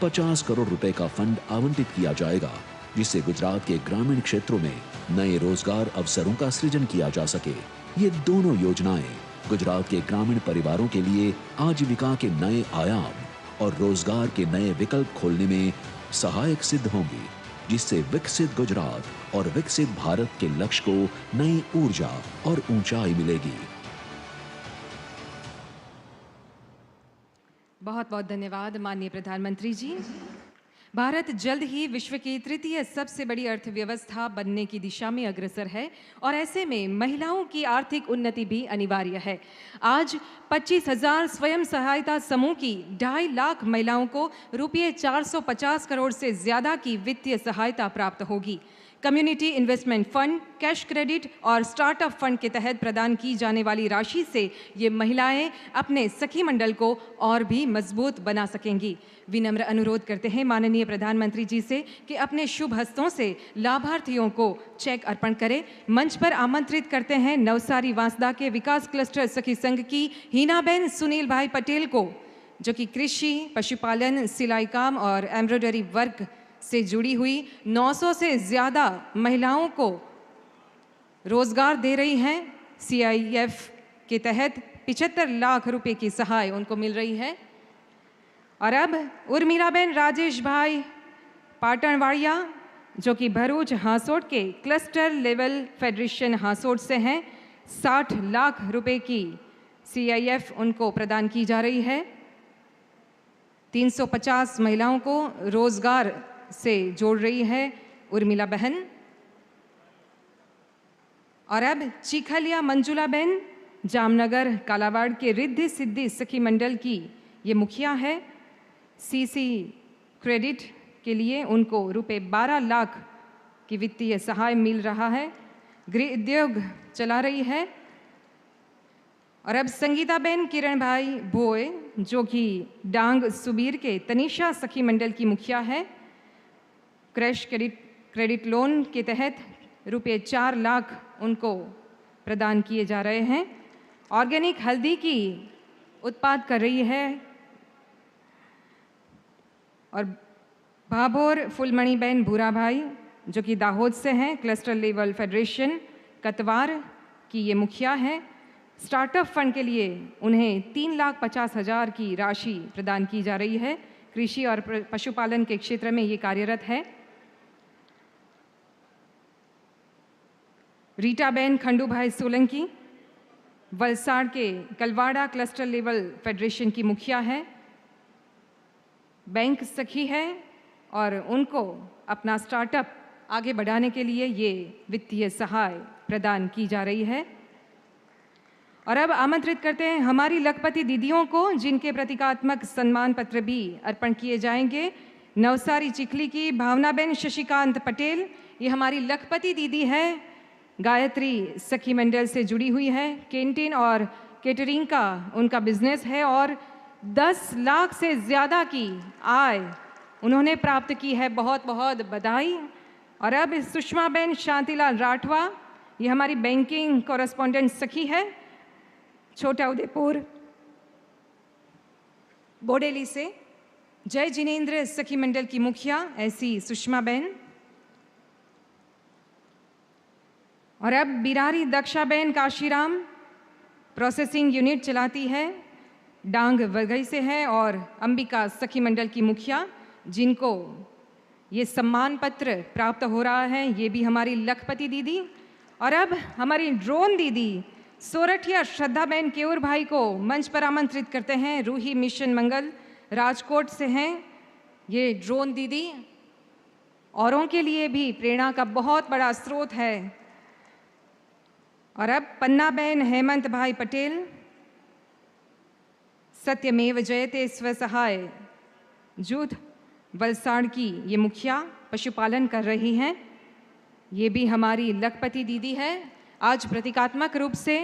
[SPEAKER 5] 50 करोड़ रुपए का फंड आवंटित किया जाएगा, जिससे गुजरात के ग्रामीण क्षेत्रों में नए रोजगार अवसरों का सृजन किया जा सके। ये दोनों योजनाएं गुजरात के ग्रामीण परिवारों के लिए आजीविका के नए आयाम और रोजगार के नए विकल्प खोलने में सहायक सिद्ध होंगी, जिससे विकसित गुजरात और विकसित भारत के लक्ष्य को नई ऊर्जा और ऊंचाई मिलेगी।
[SPEAKER 2] बहुत बहुत धन्यवाद माननीय प्रधानमंत्री जी। भारत जल्द ही विश्व की 3य सबसे बड़ी अर्थव्यवस्था बनने की दिशा में अग्रसर है और ऐसे में महिलाओं की आर्थिक उन्नति भी अनिवार्य है। आज 25,000 स्वयं सहायता समूह की 2.5 लाख महिलाओं को रुपये 450 करोड़ से ज्यादा की वित्तीय सहायता प्राप्त होगी। Community investment fund, cash credit और स्टार्टअप फंड के तहत प्रदान की जाने वाली राशि से ये महिलाएं अपने सखी मंडल को और भी मजबूत बना सकेंगी। विनम्र अनुरोध करते हैं माननीय प्रधानमंत्री जी से कि अपने शुभ हस्तों से लाभार्थियों को चेक अर्पण करें। मंच पर आमंत्रित करते हैं नवसारी वांसदा के विकास क्लस्टर सखी संघ की हीनाबेन सुनील भाई पटेल को, जो कि कृषि, पशुपालन, सिलाई काम और एम्ब्रॉयडरी वर्क से जुड़ी हुई 900 से ज़्यादा महिलाओं को रोजगार दे रही हैं। CIF के तहत 75 लाख रुपए की सहाय उनको मिल रही है। और अब उर्मिलाबेन राजेश भाई पाटणवाड़िया, जो कि भरूच हांसोट के क्लस्टर लेवल फेडरेशन हांसोट से हैं, 60 लाख रुपए की CIF उनको प्रदान की जा रही है। 350 महिलाओं को रोजगार से जोड़ रही है उर्मिला बहन। और अब चिखलिया मंजुला बहन जामनगर कालावाड़ के रिद्धि सिद्धि सखी मंडल की ये मुखिया है। CC क्रेडिट के लिए उनको रुपए 12 लाख की वित्तीय सहाय मिल रहा है। गृह उद्योग चला रही है। और अब संगीता बेन किरण भाई भोए, जो कि डांग सुबीर के तनिषा सखी मंडल की मुखिया है। क्रैश क्रेडिट लोन के तहत रुपये 4 लाख उनको प्रदान किए जा रहे हैं। ऑर्गेनिक हल्दी की उत्पाद कर रही है। और भाभोर फुलमणि बहन भूरा भाई, जो कि दाहोद से हैं, क्लस्टर लेवल फेडरेशन कतवार की ये मुखिया है। स्टार्टअप फंड के लिए उन्हें 3,50,000 की राशि प्रदान की जा रही है। कृषि और पशुपालन के क्षेत्र में ये कार्यरत है। रीटाबेन खंडूभाई सोलंकी वलसाड़ के कलवाड़ा क्लस्टर लेवल फेडरेशन की मुखिया है। बैंक सखी है और उनको अपना स्टार्टअप आगे बढ़ाने के लिए ये वित्तीय सहाय प्रदान की जा रही है। और अब आमंत्रित करते हैं हमारी लखपति दीदियों को, जिनके प्रतीकात्मक सम्मान पत्र भी अर्पण किए जाएंगे। नवसारी चिखली की भावनाबेन शशिकांत पटेल, ये हमारी लखपति दीदी है, गायत्री सखी मंडल से जुड़ी हुई है। कैंटीन और केटरिंग का उनका बिजनेस है और 10 लाख से ज़्यादा की आय उन्होंने प्राप्त की है। बहुत बहुत बधाई। और अब सुषमा बेन शांतिलाल राठवा, ये हमारी बैंकिंग कॉरेस्पॉन्डेंट सखी है, छोटा उदेपुर बोडेली से। जय जिनेंद्र सखी मंडल की मुखिया ऐसी सुषमा बेन। और अब बिरारी दक्षाबेन काशीराम प्रोसेसिंग यूनिट चलाती है, डांग वगई से है, और अंबिका सखी मंडल की मुखिया, जिनको ये सम्मान पत्र प्राप्त हो रहा है, ये भी हमारी लखपति दीदी। और अब हमारी ड्रोन दीदी सोरठिया श्रद्धाबेन केऊर भाई को मंच पर आमंत्रित करते हैं। रूही मिशन मंगल राजकोट से हैं ये ड्रोन दीदी, औरों के लिए भी प्रेरणा का बहुत बड़ा स्रोत है। और अब पन्ना बहन हेमंत भाई पटेल, सत्यमेव जयते स्वसहाय जुट वलसाड़ की ये मुखिया, पशुपालन कर रही हैं। ये भी हमारी लखपति दीदी है। आज प्रतीकात्मक रूप से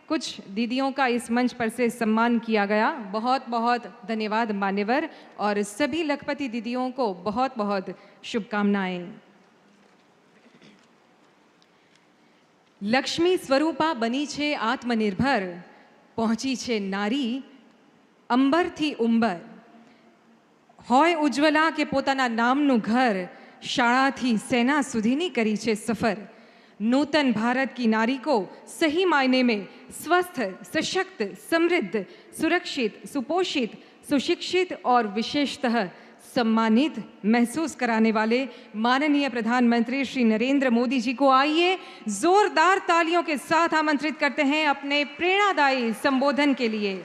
[SPEAKER 2] कुछ दीदियों का इस मंच पर से सम्मान किया गया। बहुत बहुत धन्यवाद मान्यवर, और सभी लखपति दीदियों को बहुत बहुत शुभकामनाएं। लक्ष्मी स्वरूपा बनी छे आत्मनिर्भर, पहुंची छे नारी अंबरथी उंबर। होय उज्ज्वला के पोताना नामનું ઘર, શાળાથી સેના સુધીની કરી છે સફર। नूतन भारत की नारी को सही मायने में स्वस्थ, सशक्त, समृद्ध, सुरक्षित, सुपोषित, सुशिक्षित और विशेषतः सम्मानित महसूस कराने वाले माननीय प्रधानमंत्री श्री नरेंद्र मोदी जी को आइए जोरदार तालियों के साथ आमंत्रित करते हैं अपने प्रेरणादायी संबोधन के लिए।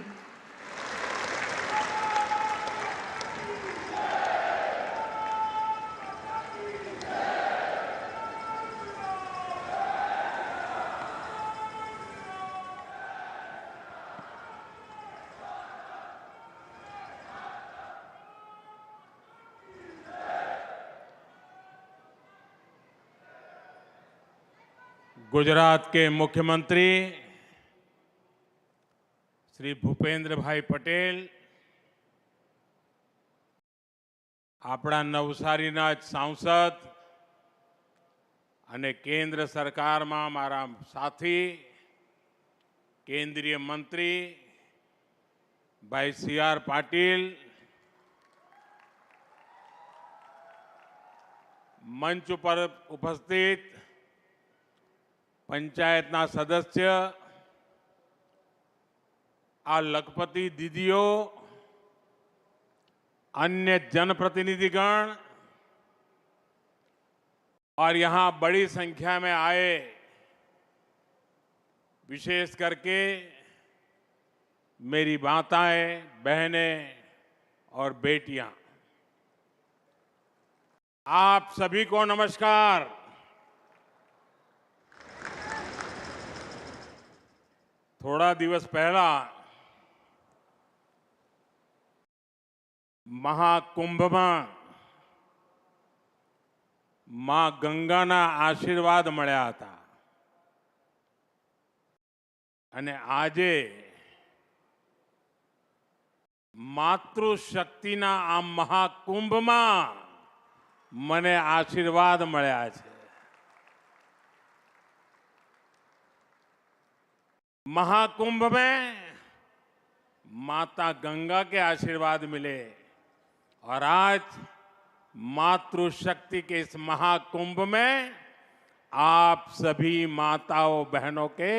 [SPEAKER 6] गुजरात के मुख्यमंत्री श्री भूपेंद्र भाई पटेल, આપણા નવસારીના જ સાંસદ અને કેન્દ્ર સરકારમાં મારા સાથી કેન્દ્રીય મંત્રી ભાઈ CR પાટીલ, મંચ ઉપર ઉપસ્થિત पंचायतना सदस्य, आ लखपति दीदियों, अन्य जनप्रतिनिधिगण और यहां बड़ी संख्या में आए विशेष करके मेरी माताएं, बहनें और बेटियां, आप सभी को नमस्कार। थोड़ा दिवस पहला महाकुंभ में मां गंगाना आशीर्वाद मळ्या हता अने आजे मातृशक्तिना आ महाकुंभ में मने आशीर्वाद मळ्या छे। महाकुंभ में माता गंगा के आशीर्वाद मिले और आज मातृशक्ति के इस महाकुंभ में आप सभी माताओं बहनों के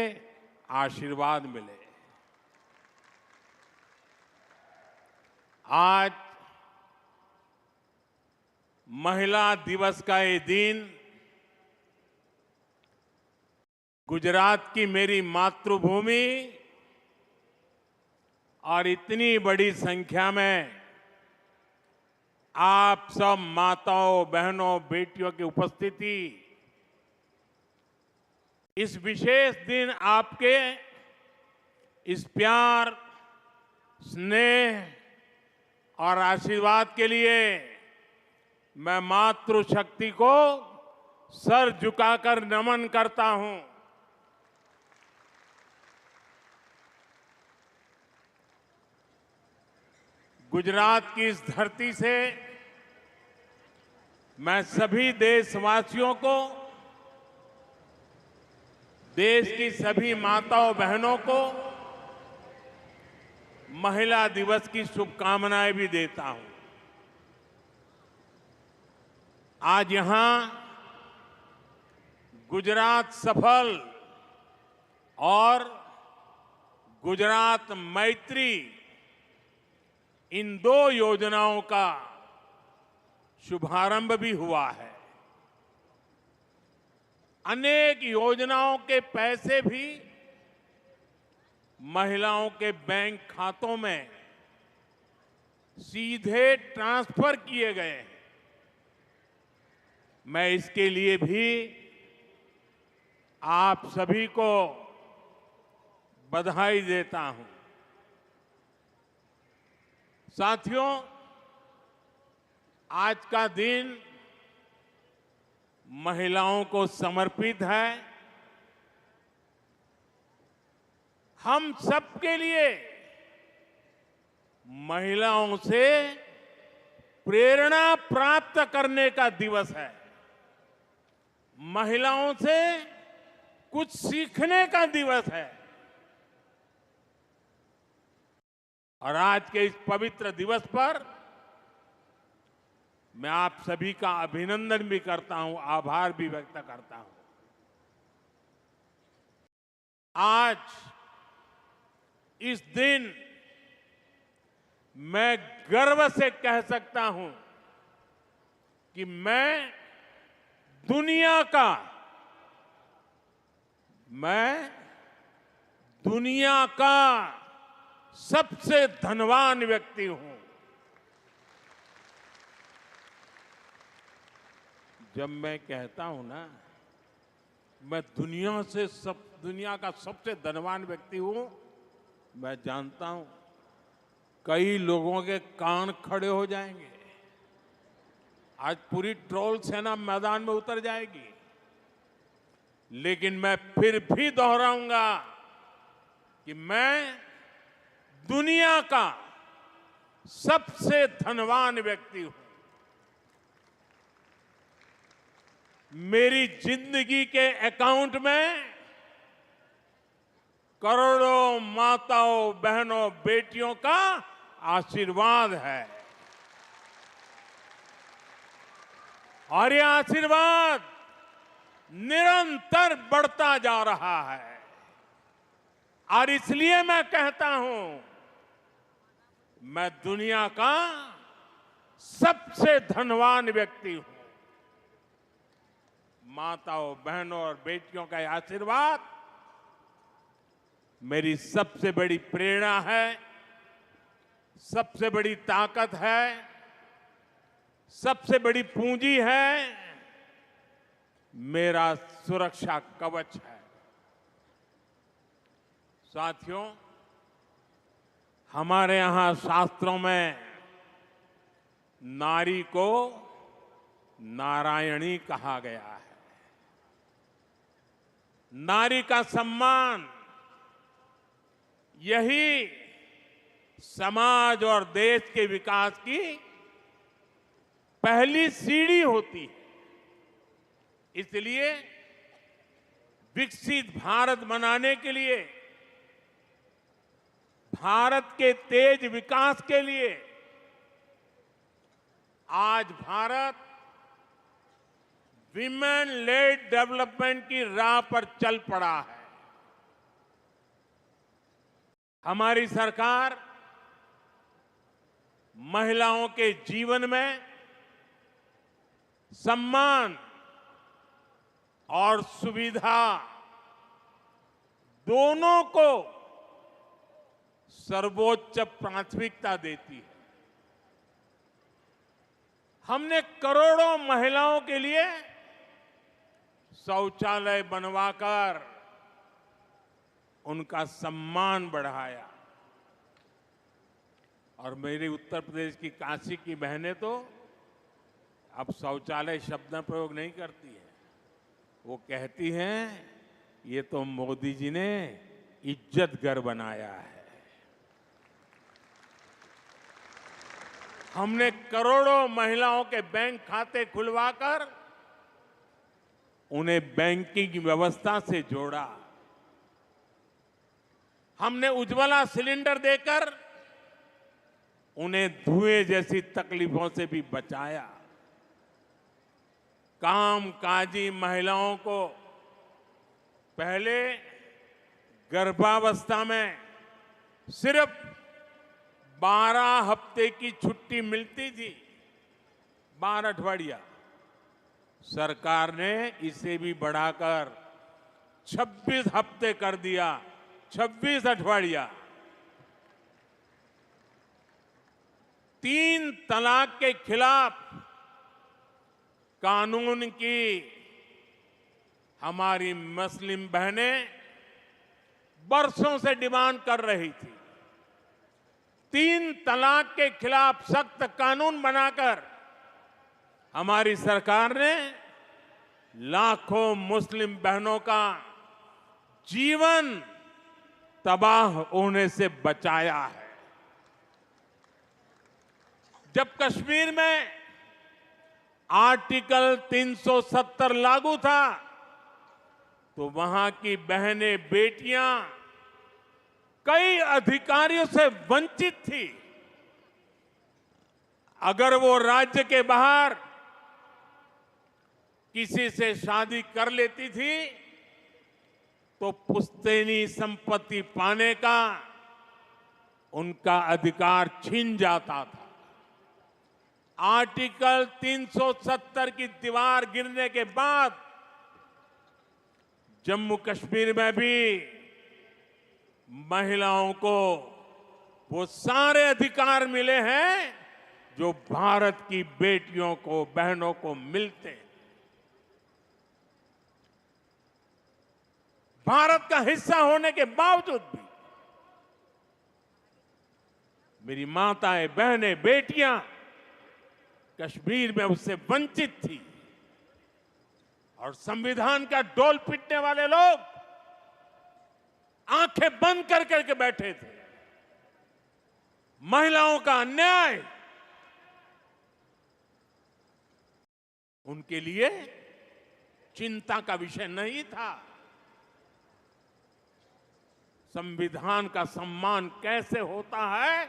[SPEAKER 6] आशीर्वाद मिले। आज महिला दिवस का ये दिन गुजरात की मेरी मातृभूमि और इतनी बड़ी संख्या में आप सब माताओं, बहनों, बेटियों की उपस्थिति, इस विशेष दिन आपके इस प्यार, स्नेह और आशीर्वाद के लिए मैं मातृशक्ति को सर झुकाकर नमन करता हूं। गुजरात की इस धरती से मैं सभी देशवासियों को, देश की सभी माताओं बहनों को महिला दिवस की शुभकामनाएं भी देता हूं। आज यहां गुजरात सफल और गुजरात मैत्री इन दो योजनाओं का शुभारंभ भी हुआ है। अनेक योजनाओं के पैसे भी महिलाओं के बैंक खातों में सीधे ट्रांसफर किए गए हैं। मैं इसके लिए भी आप सभी को बधाई देता हूं। साथियों, आज का दिन महिलाओं को समर्पित है। हम सबके लिए महिलाओं से प्रेरणा प्राप्त करने का दिवस है। महिलाओं से कुछ सीखने का दिवस है। और आज के इस पवित्र दिवस पर मैं आप सभी का अभिनंदन भी करता हूं, आभार भी व्यक्त करता हूं। आज इस दिन मैं गर्व से कह सकता हूं कि मैं दुनिया का सबसे धनवान व्यक्ति हूं। जब मैं कहता हूं ना, मैं दुनिया का सबसे धनवान व्यक्ति हूं, मैं जानता हूं कई लोगों के कान खड़े हो जाएंगे। आज पूरी ट्रोल सेना मैदान में उतर जाएगी। लेकिन मैं फिर भी दोहराऊंगा कि मैं दुनिया का सबसे धनवान व्यक्ति हूं। मेरी जिंदगी के अकाउंट में करोड़ों माताओं, बहनों, बेटियों का आशीर्वाद है। और यह आशीर्वाद निरंतर बढ़ता जा रहा है। और इसलिए मैं कहता हूं, मैं दुनिया का सबसे धनवान व्यक्ति हूं। माताओं, बहनों और बेटियों का यह आशीर्वाद मेरी सबसे बड़ी प्रेरणा है, सबसे बड़ी ताकत है, सबसे बड़ी पूंजी है, मेरा सुरक्षा कवच है। साथियों, हमारे यहां शास्त्रों में नारी को नारायणी कहा गया है। नारी का सम्मान यही समाज और देश के विकास की पहली सीढ़ी होती है। इसलिए विकसित भारत बनाने के लिए, भारत के तेज विकास के लिए आज भारत विमेन लेड डेवलपमेंट की राह पर चल पड़ा है। हमारी सरकार महिलाओं के जीवन में सम्मान और सुविधा दोनों को सर्वोच्च प्राथमिकता देती है। हमने करोड़ों महिलाओं के लिए शौचालय बनवाकर उनका सम्मान बढ़ाया। और मेरी उत्तर प्रदेश की काशी की बहनें तो अब शौचालय शब्द प्रयोग नहीं करती है, वो कहती हैं ये तो मोदी जी ने इज्जत घर बनाया है। हमने करोड़ों महिलाओं के बैंक खाते खुलवाकर उन्हें बैंकिंग व्यवस्था से जोड़ा। हमने उज्ज्वला सिलेंडर देकर उन्हें धुएं जैसी तकलीफों से भी बचाया। कामकाजी महिलाओं को पहले गर्भावस्था में सिर्फ 12 हफ्ते की छुट्टी मिलती थी, 12 अठवाडिया। सरकार ने इसे भी बढ़ाकर 26 हफ्ते कर दिया, 26 अठवाडिया। 3 तलाक के खिलाफ कानून की हमारी मुस्लिम बहनें बरसों से डिमांड कर रही थी। 3 तलाक के खिलाफ सख्त कानून बनाकर हमारी सरकार ने लाखों मुस्लिम बहनों का जीवन तबाह होने से बचाया है। जब कश्मीर में आर्टिकल 370 लागू था तो वहां की बहनें बेटियां कई अधिकारियों से वंचित थी। अगर वो राज्य के बाहर किसी से शादी कर लेती थी तो पुश्तैनी संपत्ति पाने का उनका अधिकार छीन जाता था। आर्टिकल 370 की दीवार गिरने के बाद जम्मू कश्मीर में भी महिलाओं को वो सारे अधिकार मिले हैं जो भारत की बेटियों को, बहनों को मिलते हैं। भारत का हिस्सा होने के बावजूद भी मेरी माताएं, बहनें, बेटियां कश्मीर में उससे वंचित थी। और संविधान का डोल पीटने वाले लोग आंखें बंद कर करके बैठे थे। महिलाओं का अन्याय उनके लिए चिंता का विषय नहीं था। संविधान का सम्मान कैसे होता है,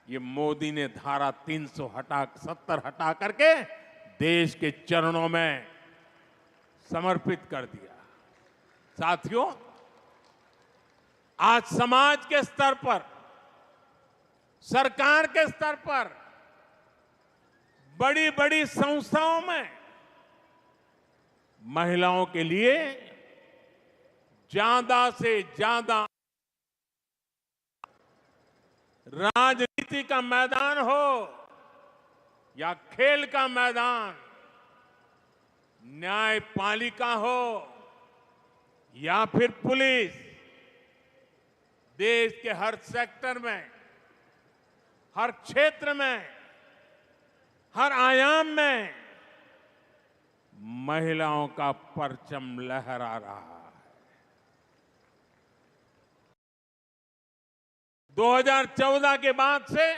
[SPEAKER 6] ये मोदी ने धारा 370 हटा करके देश के चरणों में समर्पित कर दिया। साथियों, आज समाज के स्तर पर, सरकार के स्तर पर, बड़ी बड़ी संस्थाओं में महिलाओं के लिए ज्यादा से ज्यादा राजनीति का मैदान हो या खेल का मैदान, न्यायपालिका हो या फिर पुलिस, देश के हर सेक्टर में, हर क्षेत्र में, हर आयाम में महिलाओं का परचम लहरा रहा है। 2014 के बाद से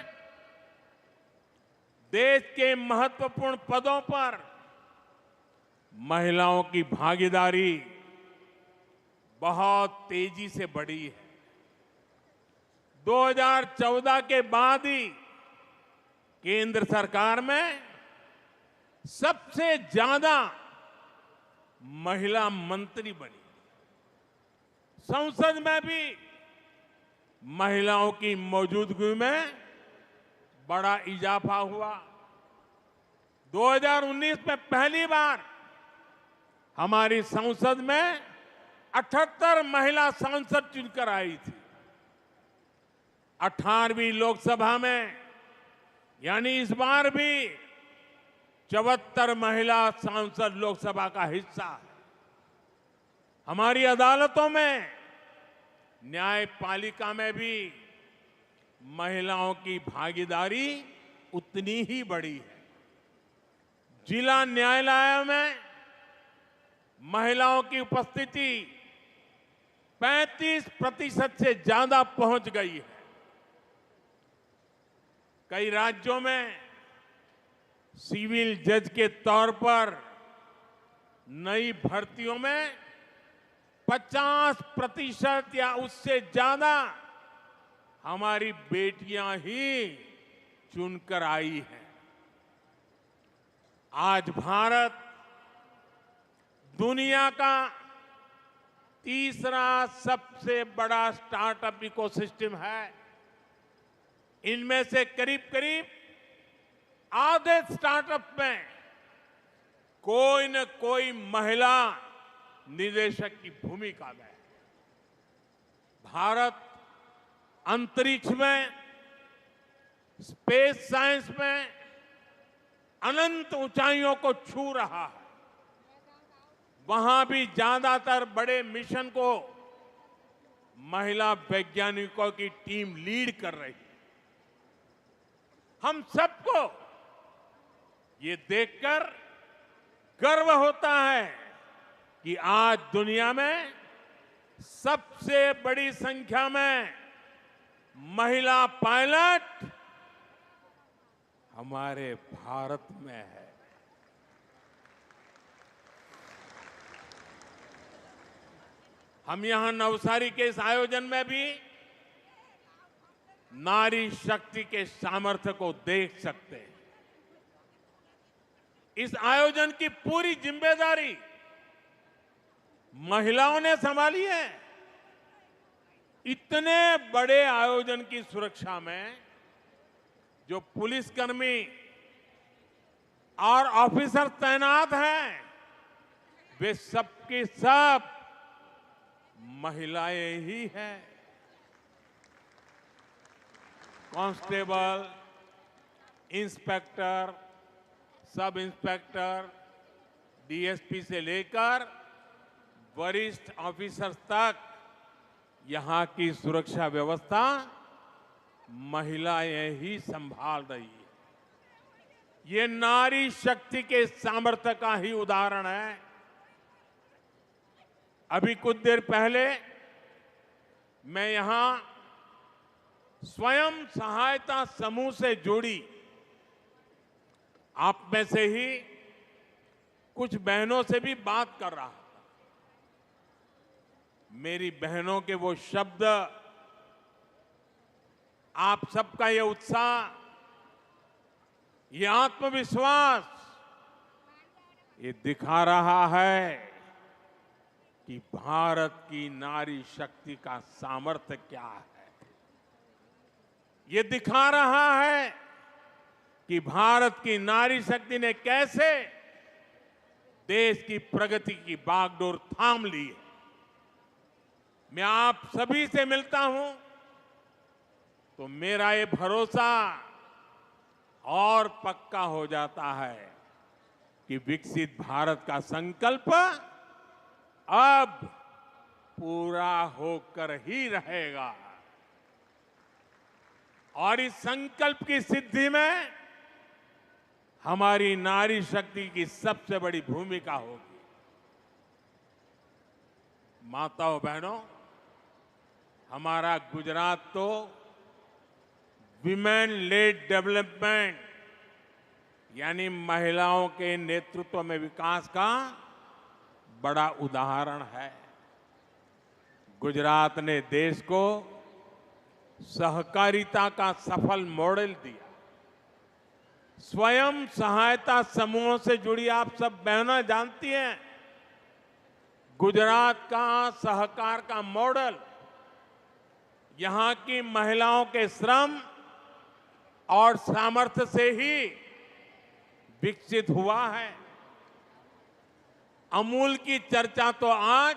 [SPEAKER 6] देश के महत्वपूर्ण पदों पर महिलाओं की भागीदारी बहुत तेजी से बढ़ी है। 2014 के बाद ही केंद्र सरकार में सबसे ज्यादा महिला मंत्री बनी। संसद में भी महिलाओं की मौजूदगी में बड़ा इजाफा हुआ। 2019 में पहली बार हमारी संसद में 78 महिला सांसद चुनकर आई थी। 18वीं लोकसभा में यानी इस बार भी 74 महिला सांसद लोकसभा का हिस्सा है। हमारी अदालतों में, न्यायपालिका में भी महिलाओं की भागीदारी उतनी ही बड़ी है। जिला न्यायालय में महिलाओं की उपस्थिति 35% से ज्यादा पहुंच गई है। कई राज्यों में सिविल जज के तौर पर नई भर्तियों में 50% या उससे ज्यादा हमारी बेटियां ही चुनकर आई हैं। आज भारत दुनिया का तीसरा सबसे बड़ा स्टार्टअप इकोसिस्टम है। इनमें से करीब करीब आधे स्टार्टअप में कोई न कोई महिला निदेशक की भूमिका में है। भारत अंतरिक्ष में, स्पेस साइंस में अनंत ऊंचाइयों को छू रहा है। वहां भी ज्यादातर बड़े मिशन को महिला वैज्ञानिकों की टीम लीड कर रही है। हम सबको ये देखकर गर्व होता है कि आज दुनिया में सबसे बड़ी संख्या में महिला पायलट हमारे भारत में है। हम यहां नवसारी के इस आयोजन में भी नारी शक्ति के सामर्थ्य को देख सकते हैं। इस आयोजन की पूरी जिम्मेदारी महिलाओं ने संभाली है। इतने बड़े आयोजन की सुरक्षा में जो पुलिसकर्मी और ऑफिसर तैनात हैं, वे सबके सब महिलाएं ही हैं। Constable, inspector, sub inspector, DSP से लेकर वरिष्ठ ऑफिसर्स तक यहां की सुरक्षा व्यवस्था महिलाएं ही संभाल रही है। ये नारी शक्ति के सामर्थ्य का ही उदाहरण है। अभी कुछ देर पहले मैं यहां स्वयं सहायता समूह से जुड़ी आप में से ही कुछ बहनों से भी बात कर रहा था। मेरी बहनों के वो शब्द, आप सबका ये उत्साह, ये आत्मविश्वास, ये दिखा रहा है कि भारत की नारी शक्ति का सामर्थ्य क्या है। ये दिखा रहा है कि भारत की नारी शक्ति ने कैसे देश की प्रगति की बागडोर थाम ली है। मैं आप सभी से मिलता हूं तो मेरा ये भरोसा और पक्का हो जाता है कि विकसित भारत का संकल्प अब पूरा होकर ही रहेगा। और इस संकल्प की सिद्धि में हमारी नारी शक्ति की सबसे बड़ी भूमिका होगी। माताओं बहनों, हमारा गुजरात तो विमेन लेड डेवलपमेंट यानी महिलाओं के नेतृत्व में विकास का बड़ा उदाहरण है। गुजरात ने देश को सहकारिता का सफल मॉडल दिया। स्वयं सहायता समूहों से जुड़ी आप सब बहनें जानती हैं, गुजरात का सहकार का मॉडल यहां की महिलाओं के श्रम और सामर्थ्य से ही विकसित हुआ है। अमूल की चर्चा तो आज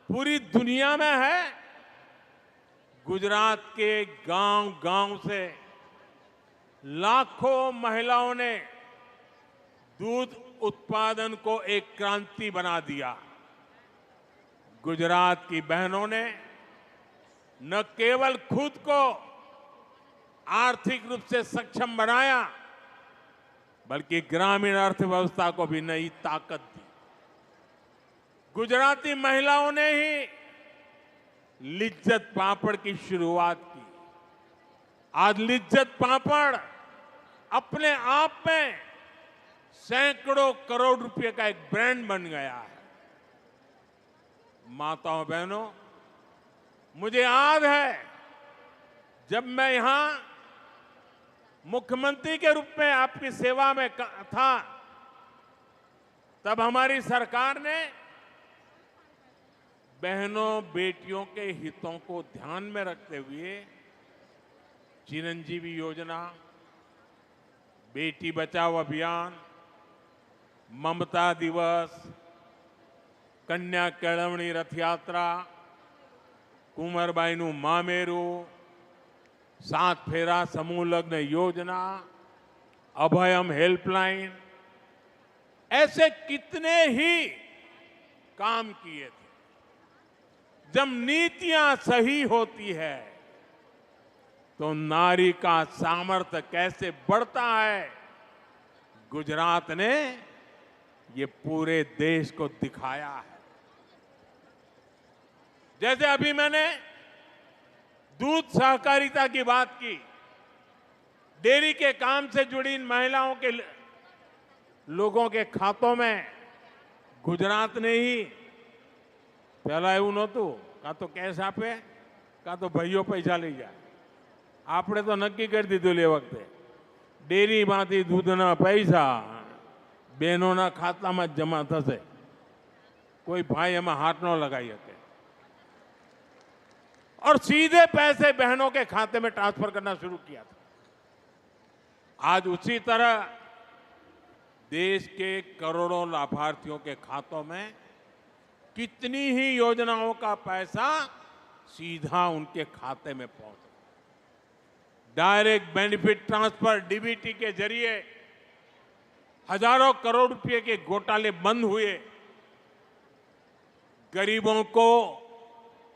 [SPEAKER 6] पूरी दुनिया में है। गुजरात के गांव-गांव से लाखों महिलाओं ने दूध उत्पादन को एक क्रांति बना दिया। गुजरात की बहनों ने न केवल खुद को आर्थिक रूप से सक्षम बनाया, बल्कि ग्रामीण अर्थव्यवस्था को भी नई ताकत दी। गुजराती महिलाओं ने ही लिज्जत पापड़ की शुरुआत की। आज लिज्जत पापड़ अपने आप में सैकड़ों करोड़ रुपए का एक ब्रांड बन गया है। माताओं बहनों, मुझे याद है जब मैं यहां मुख्यमंत्री के रूप में आपकी सेवा में था, तब हमारी सरकार ने बहनों बेटियों के हितों को ध्यान में रखते हुए चिरंजीवी योजना, बेटी बचाओ अभियान, ममता दिवस, कन्या केळवणी रथ यात्रा, कुंवरबाईનું મામેરું, सात फेरा समूह लग्न योजना, अभयम हेल्पलाइन, ऐसे कितने ही काम किए थे। जब नीतियां सही होती है तो नारी का सामर्थ्य कैसे बढ़ता है, गुजरात ने ये पूरे देश को दिखाया है। जैसे अभी मैंने दूध सहकारिता की बात की, डेयरी के काम से जुड़ी इन महिलाओं के लोगों के खातों में गुजरात ने ही, पहला એવું નહોતું, કાં તો કેશ આપે કાં તો ભાઈઓ પૈસા લઈ જાય। આપણે તો નક્કી કરી દીધું એ વખતે ડેરીમાંથી દૂધના પૈસા બહેનોના ખાતામાં જ જમા થશે, કોઈ ભાઈ એમાં હાથ ન લગાવી શકે और सीधे पैसे बहनों के खाते में ट्रांसफर करना शुरू किया था। आज उसी तरह देश के करोड़ों लाभार्थियों के खातों में कितनी ही योजनाओं का पैसा सीधा उनके खाते में पहुंचा। डायरेक्ट बेनिफिट ट्रांसफर डीबीटी के जरिए हजारों करोड़ रुपए के घोटाले बंद हुए, गरीबों को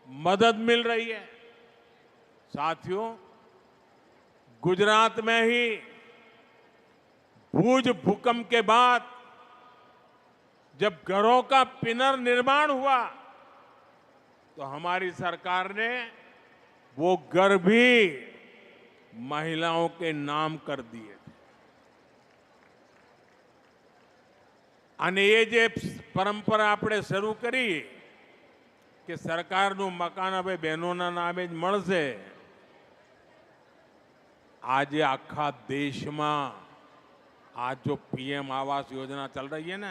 [SPEAKER 6] मदद मिल रही है। साथियों, गुजरात में ही भूज भूकंप के बाद जब घरों का पुनर्निर्माण हुआ तो हमारी सरकार ने वो घर भी महिलाओं के नाम कर दिए थे। અને એ જે પરંપરા આપણે શરૂ કરી કે સરકારનું મકાન હવે બહેનોના નામે જ મળશે, આજે આખા દેશમાં आज जो पीएम आवास योजना चल रही है ना,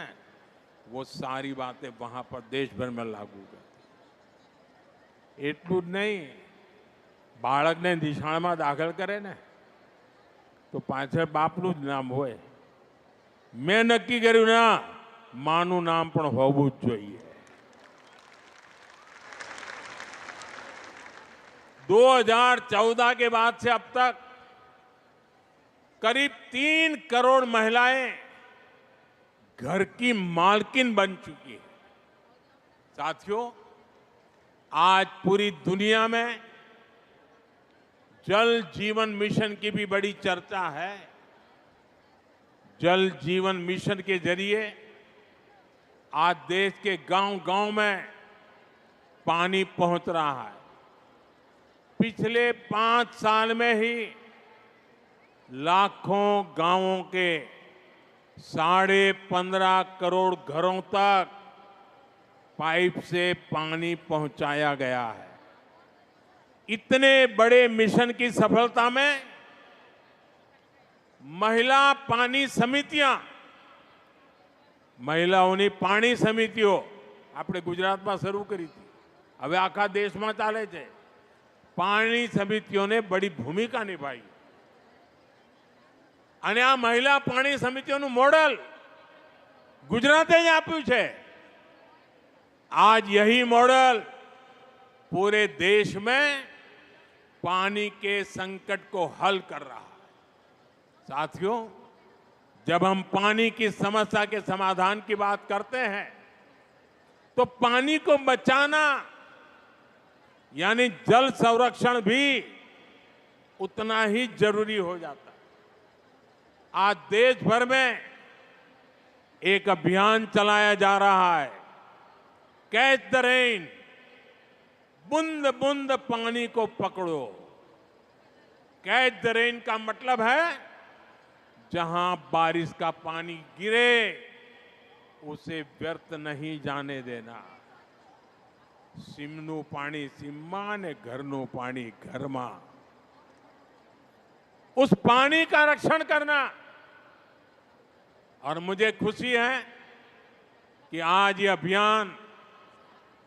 [SPEAKER 6] वो सारी बातें वहां पर देश भर में लागू कर। એટલું જ નહીં, બાળકને નિશાળમાં દાખલ કરે ને તો પાછળ બાપનું જ નામ હોય। મેં નક્કી કર્યું ના, માનું નામ પણ હોવું જ જોઈએ। 2014 के बाद से अब तक करीब 3 करोड़ महिलाएं घर की मालकिन बन चुकी है। साथियों, आज पूरी दुनिया में जल जीवन मिशन की भी बड़ी चर्चा है। जल जीवन मिशन के जरिए आज देश के गांव-गांव में पानी पहुंच रहा है। पिछले 5 साल में ही लाखों गांवों के 15.5 करोड़ घरों तक पाइप से पानी पहुंचाया गया है। इतने बड़े मिशन की सफलता में महिला पानी समितियां, महिलाओनी पानी समितियों આપણે ગુજરાતમાં શરૂ કરી હતી, હવે આખા દેશમાં ચાલે છે। પાણી સમિતિઓને બડી ભૂમિકા નિભાઈ અને આ મહિલા પાણી સમિતિઓનું મોડલ ગુજરાતે જ આપ્યું છે। आज यही मॉडल पूरे देश में पानी के संकट को हल कर रहा है। साथियों, जब हम पानी की समस्या के समाधान की बात करते हैं तो पानी को बचाना यानी जल संरक्षण भी उतना ही जरूरी हो जाता है। आज देश भर में एक अभियान चलाया जा रहा है, कैच द रेन, बूंद बूंद पानी को पकड़ो। कैच द रेन का मतलब है जहां बारिश का पानी गिरे उसे व्यर्थ नहीं जाने देना। सीमनु पानी सीमा ने घरनु पानी घरमा, उस पानी का रक्षण करना। और मुझे खुशी है कि आज ये अभियान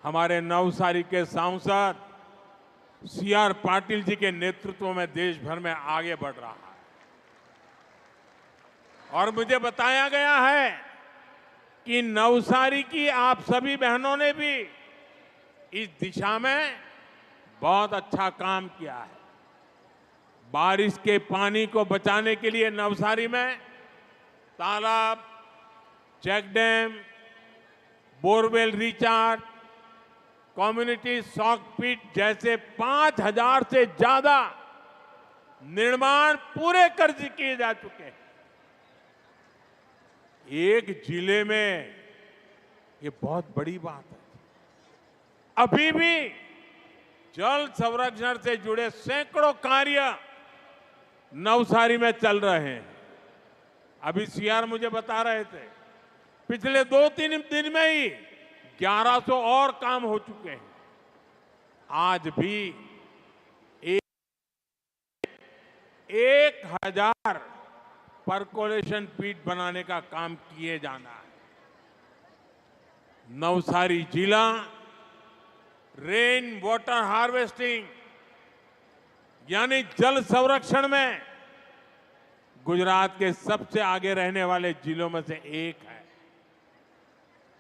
[SPEAKER 6] हमारे नवसारी के सांसद सीआर पाटिल जी के नेतृत्व में देश भर में आगे बढ़ रहा है। और मुझे बताया गया है कि नवसारी की आप सभी बहनों ने भी इस दिशा में बहुत अच्छा काम किया है। बारिश के पानी को बचाने के लिए नवसारी में तालाब, check dam, borewell recharge, community soak pit जैसे 5000 से ज्यादा निर्माण पूरे कर किए जा चुके हैं। एक जिले में ये बहुत बड़ी बात है। अभी भी जल संरक्षण से जुड़े सैकड़ों कार्य नवसारी में चल रहे हैं। अभी सीआर मुझे बता रहे थे पिछले 2-3 दिन में ही 1100 और काम हो चुके हैं। आज भी 1000 परकोलेशन पीट बनाने का काम किए जाना है। नवसारी जिला रेन वाटर हार्वेस्टिंग यानी जल संरक्षण में गुजरात के सबसे आगे रहने वाले जिलों में से एक है।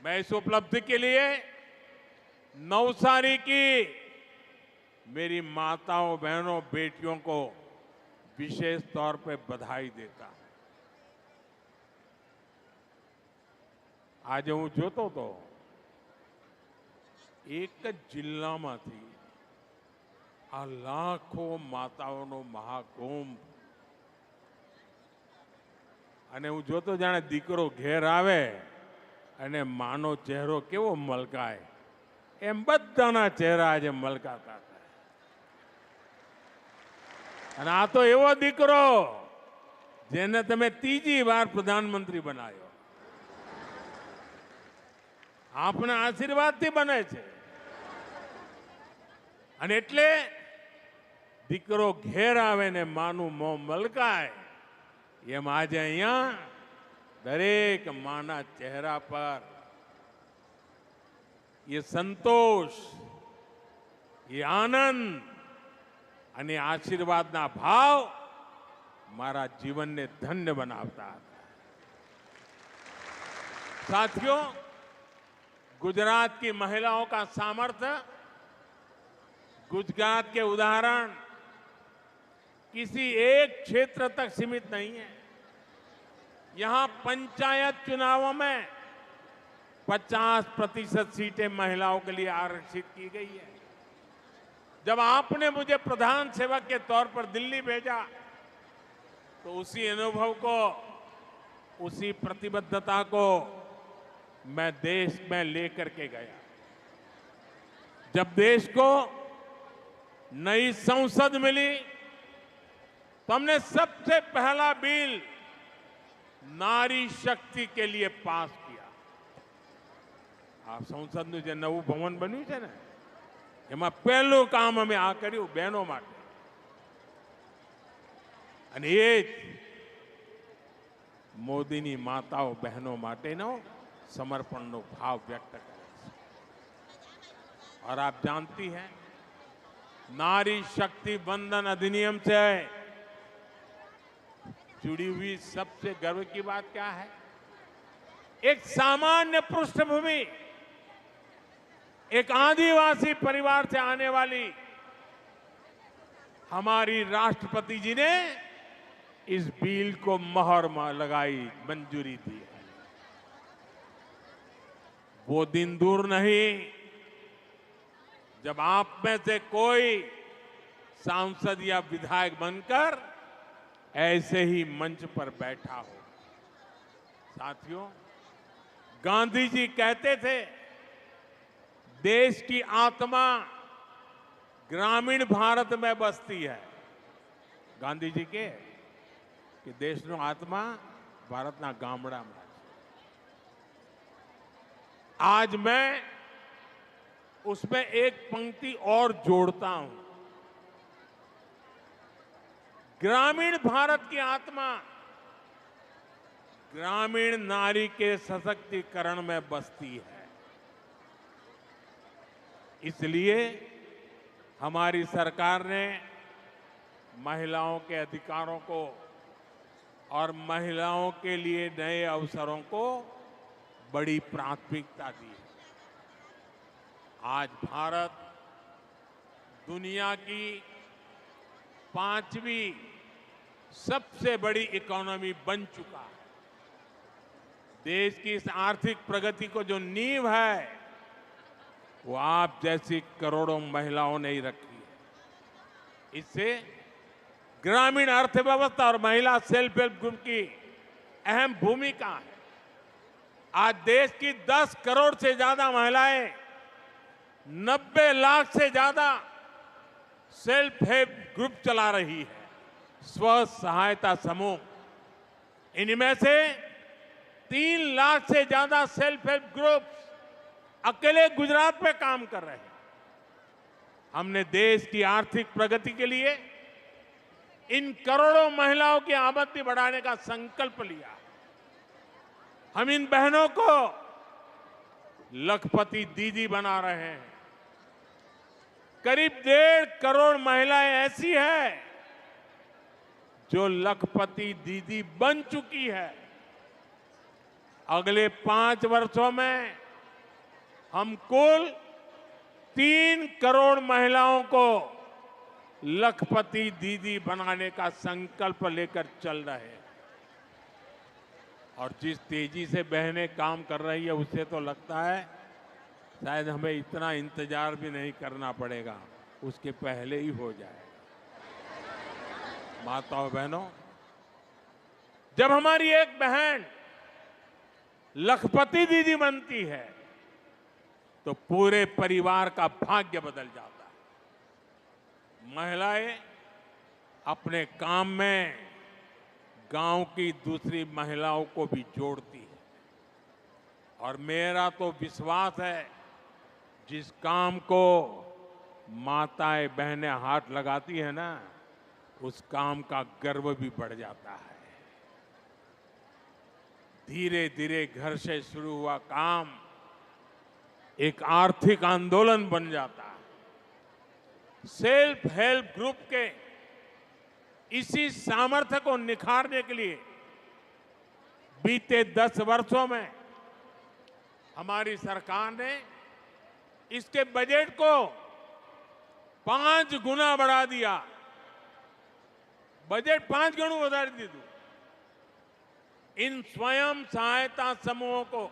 [SPEAKER 6] मैं इस उपलब्धि के लिए नवसारी की मेरी माताओं, बहनों, बेटियों को विशेष तौर पे बधाई देता हूं। आज हूं जोतो तो एक જ જિલ્લામાંથી આ લાખો માતાઓનો મહાકુંભ અને હું જોતો જાણે દીકરો ઘેર આવે અને માનો ચહેરો કેવો મલકાય એમ બધાના ચહેરા આજે મલકાતા હતા। અને આ તો એવો દીકરો જેને તમે ત્રીજી વાર પ્રધાનમંત્રી બનાવ્યો, આપના આશીર્વાદથી બને છે। અને એટલે દીકરો ઘેર આવે ને માનું મોં મલકાય એમ આજે અહીંયા દરેક માના ચહેરા પર ये संतोष, ये आनंद અને આશીર્વાદના ભાવ મારા જીવનને ધન્ય બનાવતા હતા। साथियों, गुजरात की महिलाओं का सामर्थ्य, गुजरात के उदाहरण किसी एक क्षेत्र तक सीमित नहीं है। यहां पंचायत चुनावों में 50% सीटें महिलाओं के लिए आरक्षित की गई है। जब आपने मुझे प्रधान सेवक के तौर पर दिल्ली भेजा तो उसी अनुभव को, उसी प्रतिबद्धता को मैं देश में लेकर के गया। जब देश को नई संसद मिली तो हमने सबसे पहला बिल नारी शक्ति के लिए पास किया। आप संसदનું જે નવું ભવન બન્યું છે ને એમાં પહેલું કામ અમે આ કર્યું બહેનો માટે। અને એ મોદીની માતાઓ બહેનો માટેનો समर्पणનો भाव व्यक्त કરે છે। और आप जानती हैं नारी शक्ति वंदन अधिनियम से जुड़ी हुई सबसे गर्व की बात क्या है? एक सामान्य पृष्ठभूमि, एक आदिवासी परिवार से आने वाली हमारी राष्ट्रपति जी ने इस बिल को मोहर लगाई, मंजूरी दी है। वो दिन दूर नहीं जब आप में से कोई सांसद या विधायक बनकर ऐसे ही मंच पर बैठा हो। साथियों, गांधी जी कहते थे, देश की आत्मा ग्रामीण भारत में बसती है। गांधी जी के कि देशનો આત્મા ભારતના ગામડામાં છે। आज मैं उसमें एक पंक्ति और जोड़ता हूं। ग्रामीण भारत की आत्मा ग्रामीण नारी के सशक्तिकरण में बसती है। इसलिए हमारी सरकार ने महिलाओं के अधिकारों को और महिलाओं के लिए नए अवसरों को बड़ी प्राथमिकता दी है। आज भारत दुनिया की 5वीं सबसे बड़ी इकोनॉमी बन चुका है। देश की इस आर्थिक प्रगति को जो नींव है वो आप जैसी करोड़ों महिलाओं ने ही रखी है। इससे ग्रामीण अर्थव्यवस्था और महिला सेल्फ हेल्प ग्रुप की अहम भूमिका है। आज देश की 10 करोड़ से ज्यादा महिलाएं 90 लाख से ज्यादा सेल्फ हेल्प ग्रुप चला रही है, स्व सहायता समूह। इनमें से 3 लाख से ज्यादा सेल्फ हेल्प ग्रुप अकेले गुजरात में काम कर रहे हैं। हमने देश की आर्थिक प्रगति के लिए इन करोड़ों महिलाओं की आमदनी बढ़ाने का संकल्प लिया। हम इन बहनों को लखपति दीदी बना रहे हैं। करीब 1.5 करोड़ महिलाएं ऐसी हैं जो लखपति दीदी बन चुकी है। अगले 5 वर्षों में हम कुल 3 करोड़ महिलाओं को लखपति दीदी बनाने का संकल्प लेकर चल रहे हैं। और जिस तेजी से बहनें काम कर रही है उससे तो लगता है शायद हमें इतना इंतजार भी नहीं करना पड़ेगा, उसके पहले ही हो जाएगा। माताओं बहनों, जब हमारी एक बहन लखपति दीदी बनती है तो पूरे परिवार का भाग्य बदल जाता है। महिलाएं अपने काम में गांव की दूसरी महिलाओं को भी जोड़ती है। और मेरा तो विश्वास है जिस काम को माताएं बहनें हाथ लगाती है ना, उस काम का गर्व भी बढ़ जाता है। धीरे धीरे घर से शुरू हुआ काम एक आर्थिक आंदोलन बन जाता है। सेल्फ हेल्प ग्रुप के इसी सामर्थ्य को निखारने के लिए बीते 10 वर्षों में हमारी सरकार ने इसके बजट को 5 गुना बढ़ा दिया। बजट 5 गुना बढ़ा दिया। इन स्वयं सहायता समूहों को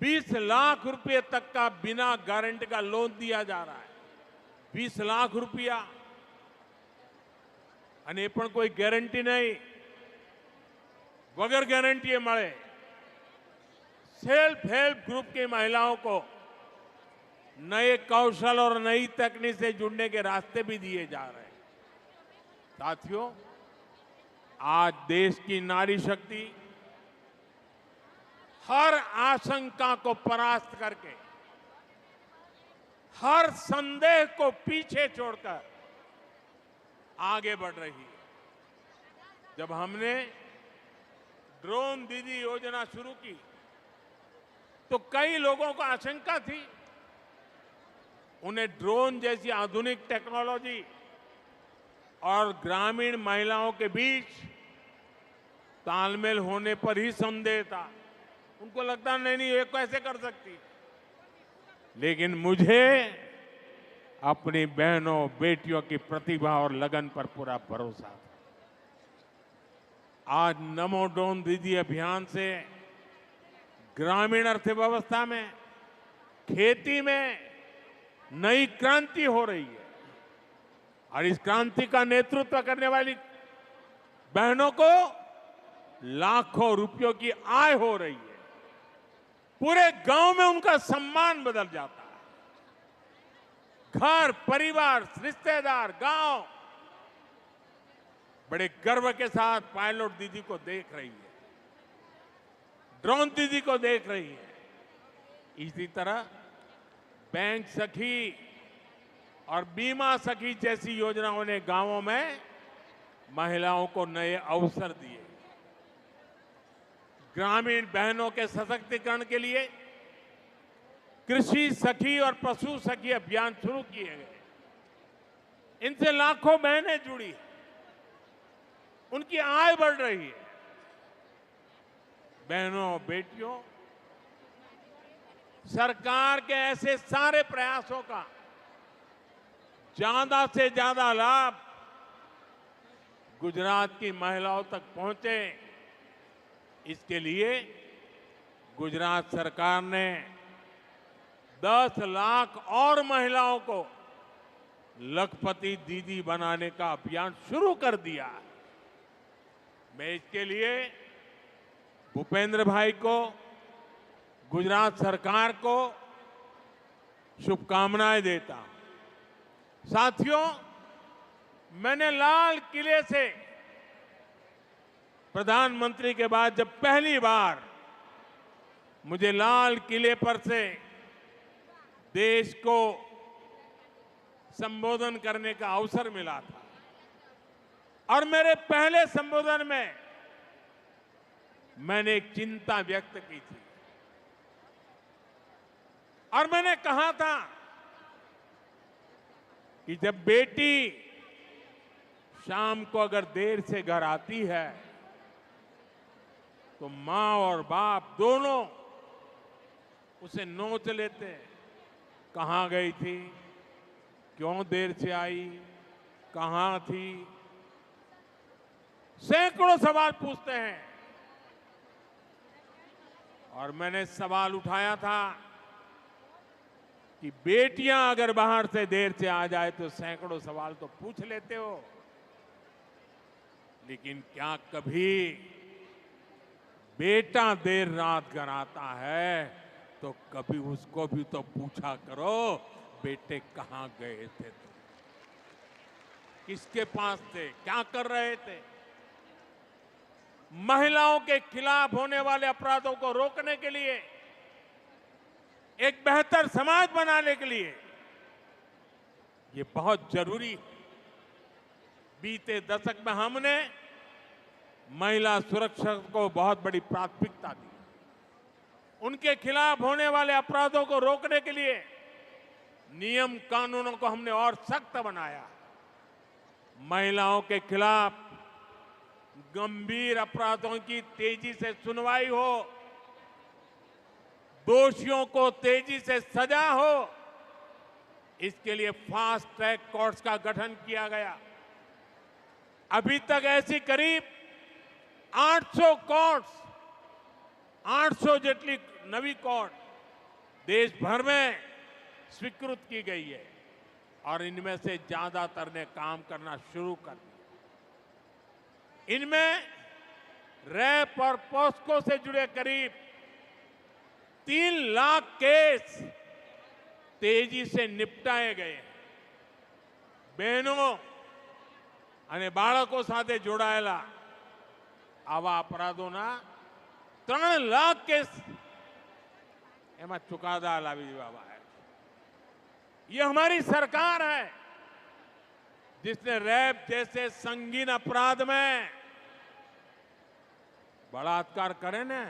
[SPEAKER 6] 20 लाख रुपए तक का बिना गारंटी का लोन दिया जा रहा है। 20 लाख रुपया અને એ પણ કોઈ ગેરંટી નહીં, વગર ગેરંટીએ મળે। सेल्फ हेल्प ग्रुप की महिलाओं को नए कौशल और नई तकनीक से जुड़ने के रास्ते भी दिए जा रहे हैं। साथियों, आज देश की नारी शक्ति हर आशंका को परास्त करके, हर संदेह को पीछे छोड़कर आगे बढ़ रही है। जब हमने ड्रोन दीदी योजना शुरू की तो कई लोगों को आशंका थी। उन्हें ड्रोन जैसी आधुनिक टेक्नोलॉजी और ग्रामीण महिलाओं के बीच तालमेल होने पर ही संदेह था। उनको लगता नहीं ये कैसे कर सकती। लेकिन मुझे अपनी बहनों बेटियों की प्रतिभा और लगन पर पूरा भरोसा था। आज नमो ड्रोन दीदी अभियान से ग्रामीण अर्थव्यवस्था में, खेती में नई क्रांति हो रही है और इस क्रांति का नेतृत्व करने वाली बहनों को लाखों रुपयों की आय हो रही है। पूरे गांव में उनका सम्मान बदल जाता है। घर, परिवार, रिश्तेदार, गांव बड़े गर्व के साथ पायलट दीदी को देख रही है, ड्रोन दीदी को देख रही है। इसी तरह बैंक सखी और बीमा सखी जैसी योजनाओं ने गांवों में महिलाओं को नए अवसर दिए। ग्रामीण बहनों के सशक्तिकरण के लिए कृषि सखी और पशु सखी अभियान शुरू किए गए। इनसे लाखों बहनें जुड़ी, उनकी आय बढ़ रही है। बहनों, बेटियों, सरकार के ऐसे सारे प्रयासों का ज्यादा से ज्यादा लाभ गुजरात की महिलाओं तक पहुंचे, इसके लिए गुजरात सरकार ने 10 लाख और महिलाओं को लखपति दीदी बनाने का अभियान शुरू कर दिया है। मैं इसके लिए भूपेंद्र भाई को, गुजरात सरकार को शुभकामनाएं देता हूं। साथियों, मैंने लाल किले से प्रधानमंत्री के बाद जब पहली बार मुझे लाल किले पर से देश को संबोधन करने का अवसर मिला था और मेरे पहले संबोधन में मैंने एक चिंता व्यक्त की थी और मैंने कहा था कि जब बेटी शाम को अगर देर से घर आती है तो माँ और बाप दोनों उसे नोच लेते हैं। कहाँ गई थी, क्यों देर से आई, कहाँ थी, सैकड़ों सवाल पूछते हैं। और मैंने सवाल उठाया था कि बेटियां अगर बाहर से देर से आ जाए तो सैकड़ों सवाल तो पूछ लेते हो, लेकिन क्या कभी बेटा देर रात घर आता है तो कभी उसको भी तो पूछा करो, बेटे कहाँ गए थे तुम, किसके पास थे, क्या कर रहे थे। महिलाओं के खिलाफ होने वाले अपराधों को रोकने के लिए, एक बेहतर समाज बनाने के लिए ये बहुत जरूरी है। बीते दशक में हमने महिला सुरक्षा को बहुत बड़ी प्राथमिकता दी। उनके खिलाफ होने वाले अपराधों को रोकने के लिए नियम कानूनों को हमने और सख्त बनाया। महिलाओं के खिलाफ गंभीर अपराधों की तेजी से सुनवाई हो, दोषियों को तेजी से सजा हो, इसके लिए फास्ट ट्रैक कोर्ट्स का गठन किया गया। अभी तक ऐसी करीब 800 कोर्ट्स, 800 जेटली नवी कोर्ट देश भर में स्वीकृत की गई है और इनमें से ज्यादातर ने काम करना शुरू कर दिया। इनमें रैप और पॉस्को से जुड़े करीब 3 लाख केस तेजी से निपटाए गए हैं। बहनों અને બાળકો સાથે જોડાયેલા આવા અપરાધોના 3 લાખ કેસ એમાં ચુકાદા લાવી દેવામાં આવ્યા છે। ये हमारी सरकार है जिसने रैप जैसे संगीन अपराध में बलात्कार करे ने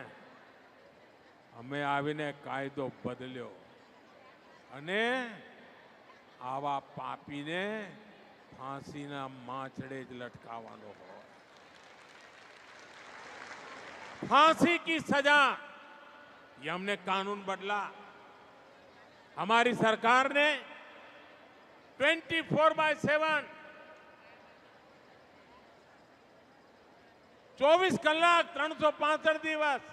[SPEAKER 6] અમે આવીને કાયદો બદલ્યો અને આવા પાપીને फांसीना माचड़े ज लटकावानो हो। फांसी की सजा, ये हमने कानून बदला। हमारी सरकार ने 24/7 24 કલાક 365 દિવસ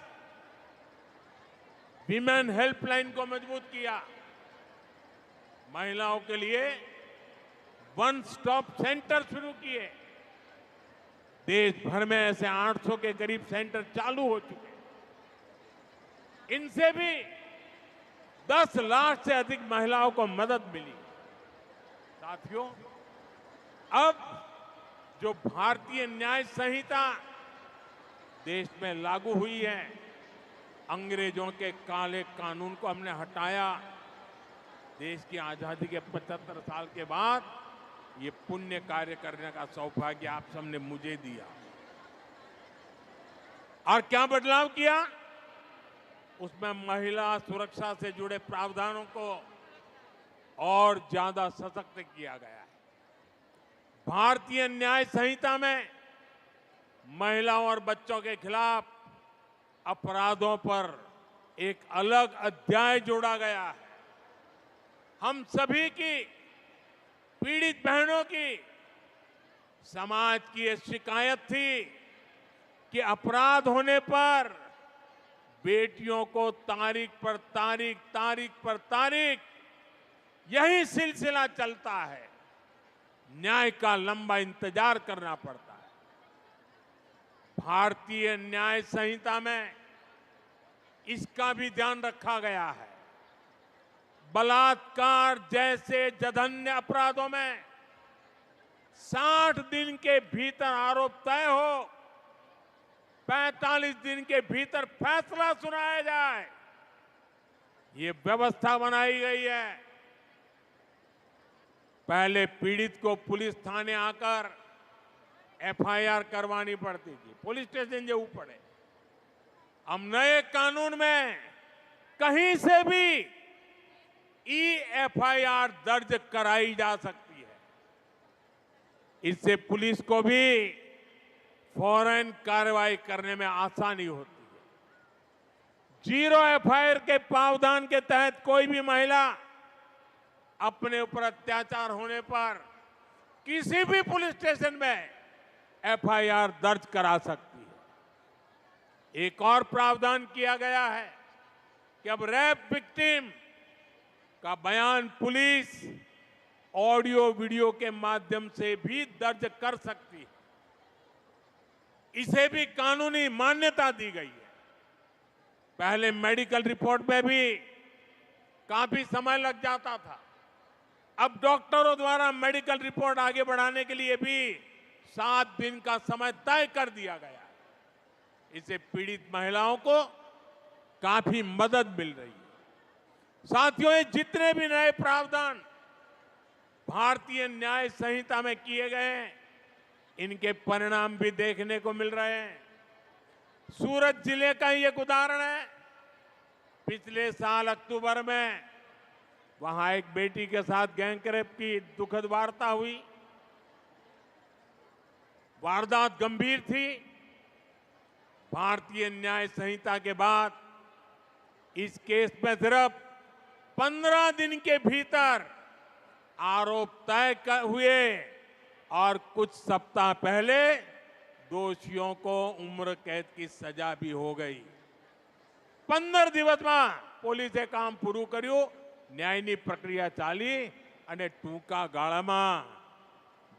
[SPEAKER 6] विमेन हेल्पलाइन को मजबूत किया। महिलाओं के लिए वन स्टॉप सेंटर शुरू किए। देश भर में ऐसे 800 के करीब सेंटर चालू हो चुके हैं। इनसे भी 10 लाख से अधिक महिलाओं को मदद मिली। साथियों, अब जो भारतीय न्याय संहिता देश में लागू हुई है, अंग्रेजों के काले कानून को हमने हटाया। देश की आजादी के 75 साल के बाद ये पुण्य कार्य करने का सौभाग्य आप सबने मुझे दिया। और क्या बदलाव किया? उसमें महिला सुरक्षा से जुड़े प्रावधानों को और ज्यादा सशक्त किया गया है। भारतीय न्याय संहिता में महिलाओं और बच्चों के खिलाफ अपराधों पर एक अलग अध्याय जोड़ा गया है। हम सभी की, पीड़ित बहनों की, समाज की ये शिकायत थी कि अपराध होने पर बेटियों को तारीख पर तारीख, तारीख पर तारीख यही सिलसिला चलता है। न्याय का लंबा इंतजार करना पड़ता है। भारतीय न्याय संहिता में इसका भी ध्यान रखा गया है। बलात्कार जैसे जघन्य अपराधों में 60 दिन के भीतर आरोप तय हो, 45 दिन के भीतर फैसला सुनाया जाए, ये व्यवस्था बनाई गई है। पहले पीड़ित को पुलिस थाने आकर एफआईआर करवानी पड़ती थी, पुलिस स्टेशन जरूर पड़े। हम नए कानून में कहीं से भी एफआईआर दर्ज कराई जा सकती है। इससे पुलिस को भी फौरन कार्रवाई करने में आसानी होती है। जीरो एफआईआर के प्रावधान के तहत कोई भी महिला अपने ऊपर अत्याचार होने पर किसी भी पुलिस स्टेशन में एफआईआर दर्ज करा सकती है। एक और प्रावधान किया गया है कि अब रेप विक्टिम का बयान पुलिस ऑडियो वीडियो के माध्यम से भी दर्ज कर सकती है। इसे भी कानूनी मान्यता दी गई है। पहले मेडिकल रिपोर्ट में भी काफी समय लग जाता था। अब डॉक्टरों द्वारा मेडिकल रिपोर्ट आगे बढ़ाने के लिए भी 7 दिन का समय तय कर दिया गया है। इससे पीड़ित महिलाओं को काफी मदद मिल रही है। साथियों, ये जितने भी नए प्रावधान भारतीय न्याय संहिता में किए गए हैं, इनके परिणाम भी देखने को मिल रहे हैं। सूरत जिले का ही एक उदाहरण है। पिछले साल अक्टूबर में वहां एक बेटी के साथ गैंग रेप की दुखद वार्ता हुई। वारदात गंभीर थी। भारतीय न्याय संहिता के बाद इस केस में सिर्फ 15 दिन के भीतर आरोप तय हुए और कुछ सप्ताह पहले दोषियों को उम्र कैद की सजा भी हो गई। 15 દિવસ में પોલીસે કામ પૂરું કર્યું, ન્યાયની પ્રક્રિયા ચાલી અને ટૂંકા ગાળામાં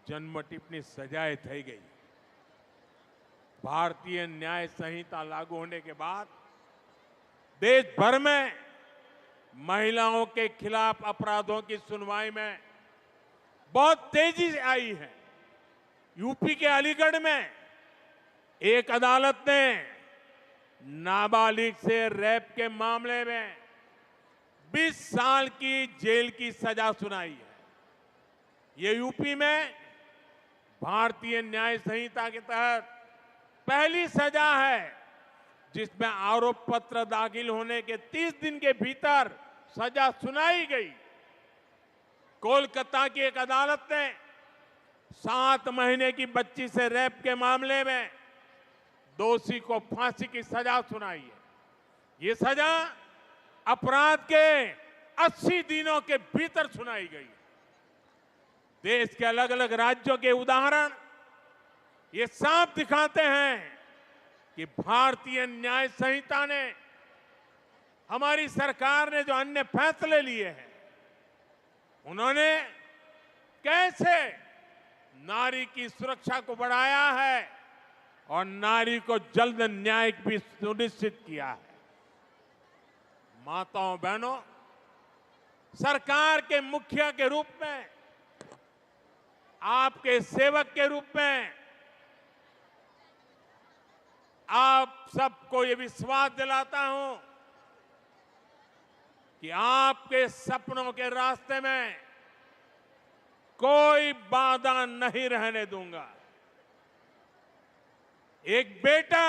[SPEAKER 6] જન્મટીપની સજાએ થઈ ગઈ। भारतीय न्याय संहिता लागू होने के बाद देश भर में महिलाओं के खिलाफ अपराधों की सुनवाई में बहुत तेजी से आई है। यूपी के अलीगढ़ में एक अदालत ने नाबालिग से रेप के मामले में 20 साल की जेल की सजा सुनाई है। ये यूपी में भारतीय न्याय संहिता के तहत पहली सजा है जिसमें आरोप पत्र दाखिल होने के 30 दिन के भीतर सजा सुनाई गई। कोलकाता की एक अदालत ने 7 महीने की बच्ची से रेप के मामले में दोषी को फांसी की सजा सुनाई है। ये सजा अपराध के 80 दिनों के भीतर सुनाई गई। देश के अलग अलग राज्यों के उदाहरण ये साफ दिखाते हैं कि भारतीय न्याय संहिता ने, हमारी सरकार ने जो अन्य फैसले लिए हैं, उन्होंने कैसे नारी की सुरक्षा को बढ़ाया है और नारी को जल्द न्याय भी सुनिश्चित किया है। माताओं बहनों, सरकार के मुखिया के रूप में, आपके सेवक के रूप में आप सबको ये विश्वास दिलाता हूं कि आपके सपनों के रास्ते में कोई बाधा नहीं रहने दूंगा। एक बेटा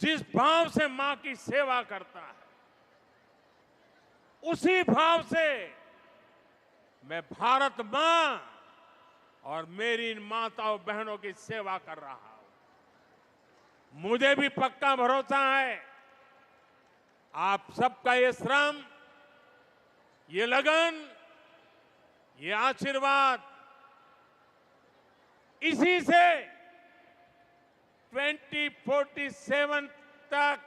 [SPEAKER 6] जिस भाव से मां की सेवा करता है, उसी भाव से मैं भारत मां और मेरी इन माताओं बहनों की सेवा कर रहा हूं। मुझे भी पक्का भरोसा है आप सबका ये श्रम, ये लगन, ये आशीर्वाद, इसी से 2047 तक,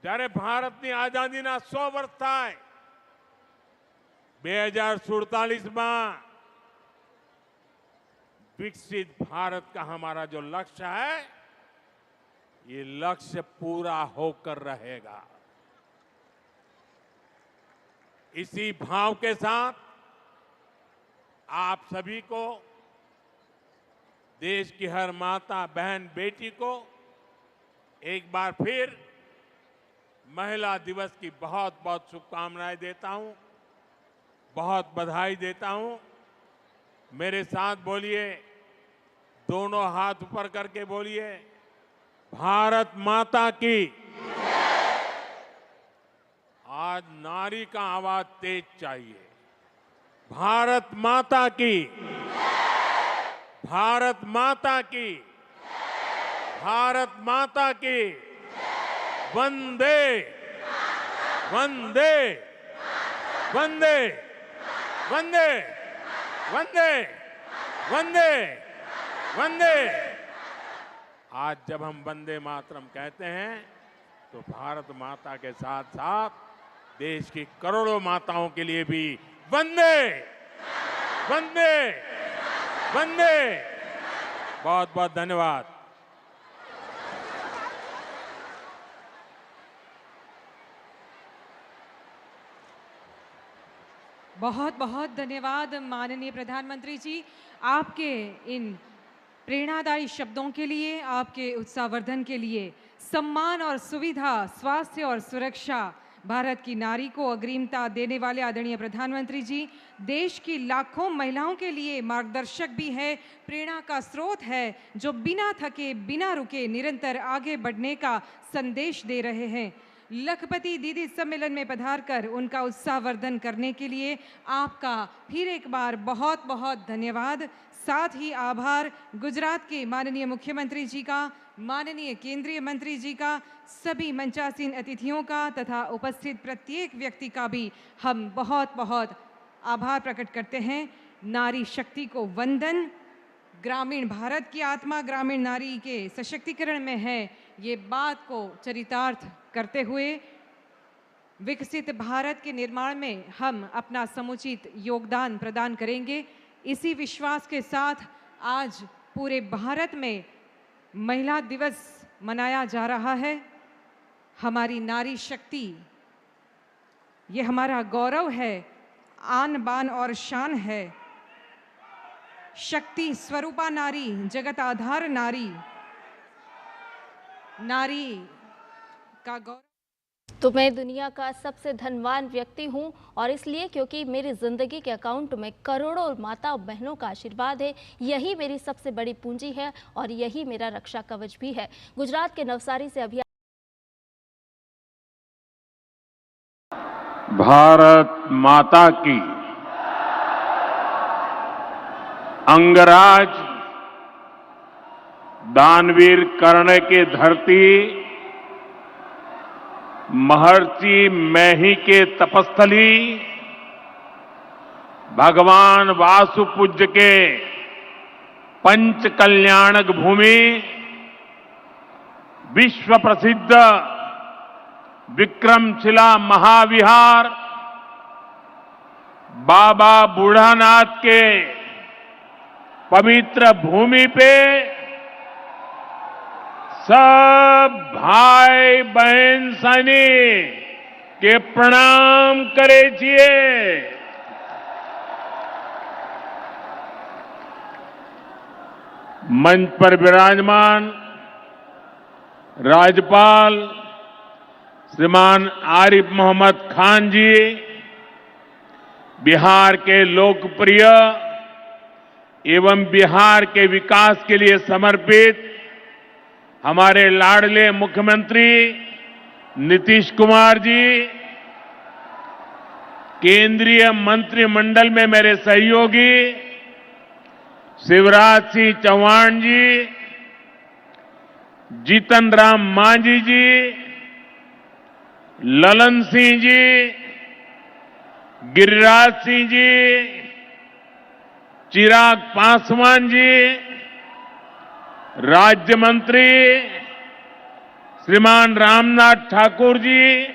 [SPEAKER 6] જ્યારે ભારતની આઝાદીના 100 વર્ષ થાય, 2047 में विकसित भारत का हमारा जो लक्ष्य है, ये लक्ष्य पूरा होकर रहेगा। इसी भाव के साथ आप सभी को, देश की हर माता बहन बेटी को एक बार फिर महिला दिवस की बहुत बहुत शुभकामनाएं देता हूं, बहुत बधाई देता हूं। मेरे साथ बोलिए, दोनों हाथ ऊपर करके बोलिए, भारत माता की। आज नारी का आवाज तेज चाहिए। भारत माता की, भारत माता की, भारत माता की। वंदे वंदे वंदे वंदे वंदे वंदे वंदे। आज जब हम वंदे मातरम कहते हैं तो भारत माता के साथ साथ देश की करोड़ों माताओं के लिए भी वंदे वंदे वंदे। बहुत बहुत धन्यवाद।
[SPEAKER 2] बहुत बहुत धन्यवाद माननीय प्रधानमंत्री जी, आपके इन प्रेरणादायी शब्दों के लिए, आपके उत्साहवर्धन के लिए। सम्मान और सुविधा, स्वास्थ्य और सुरक्षा, भारत की नारी को अग्रिमता देने वाले आदरणीय प्रधानमंत्री जी देश की लाखों महिलाओं के लिए मार्गदर्शक भी है, प्रेरणा का स्रोत है, जो बिना थके बिना रुके निरंतर आगे बढ़ने का संदेश दे रहे हैं। लखपति दीदी सम्मेलन में पधारकर उनका उत्साहवर्धन करने के लिए आपका फिर एक बार बहुत बहुत धन्यवाद। साथ ही आभार गुजरात के माननीय मुख्यमंत्री जी का, माननीय केंद्रीय मंत्री जी का, सभी मंचासीन अतिथियों का तथा उपस्थित प्रत्येक व्यक्ति का भी हम बहुत बहुत आभार प्रकट करते हैं। नारी शक्ति को वंदन। ग्रामीण भारत की आत्मा ग्रामीण नारी के सशक्तिकरण में है, ये बात को चरितार्थ करते हुए विकसित भारत के निर्माण में हम अपना समुचित योगदान प्रदान करेंगे। इसी विश्वास के साथ आज पूरे भारत में महिला दिवस मनाया जा रहा है। हमारी नारी शक्ति, ये हमारा गौरव है, आन बान और शान है। शक्ति स्वरूपा नारी, जगत आधार नारी, नारी का गौरव।
[SPEAKER 7] तो मैं दुनिया का सबसे धनवान व्यक्ति हूं, और इसलिए क्योंकि मेरी ज़िंदगी के अकाउंट में करोड़ों माता और बहनों का आशीर्वाद है। यही मेरी सबसे बड़ी पूंजी है और यही मेरा रक्षा कवच भी है। गुजरात के नवसारी से अभियान।
[SPEAKER 6] भारत माता की। अंगराज दानवीर कर्ण की धरती, महर्षि मैही के तपस्थली, भगवान वासुपूज्य के पंच कल्याणक भूमि विश्व प्रसिद्ध विक्रमशिला महाविहार बाबा बूढ़ानाथ के पवित्र भूमि पे सब भाई बहन सैनिक के प्रणाम करे छिए। मंच पर विराजमान राज्यपाल श्रीमान आरिफ मोहम्मद खान जी, बिहार के लोकप्रिय एवं बिहार के विकास के लिए समर्पित हमारे लाडले मुख्यमंत्री नीतीश कुमार जी, केंद्रीय मंत्रिमंडल में मेरे सहयोगी शिवराज सिंह चौहान जी, जीतन राम मांझी जी, ललन सिंह जी, गिरिराज सिंह जी, चिराग पासवान जी, राज्य मंत्री श्रीमान रामनाथ ठाकुर जी,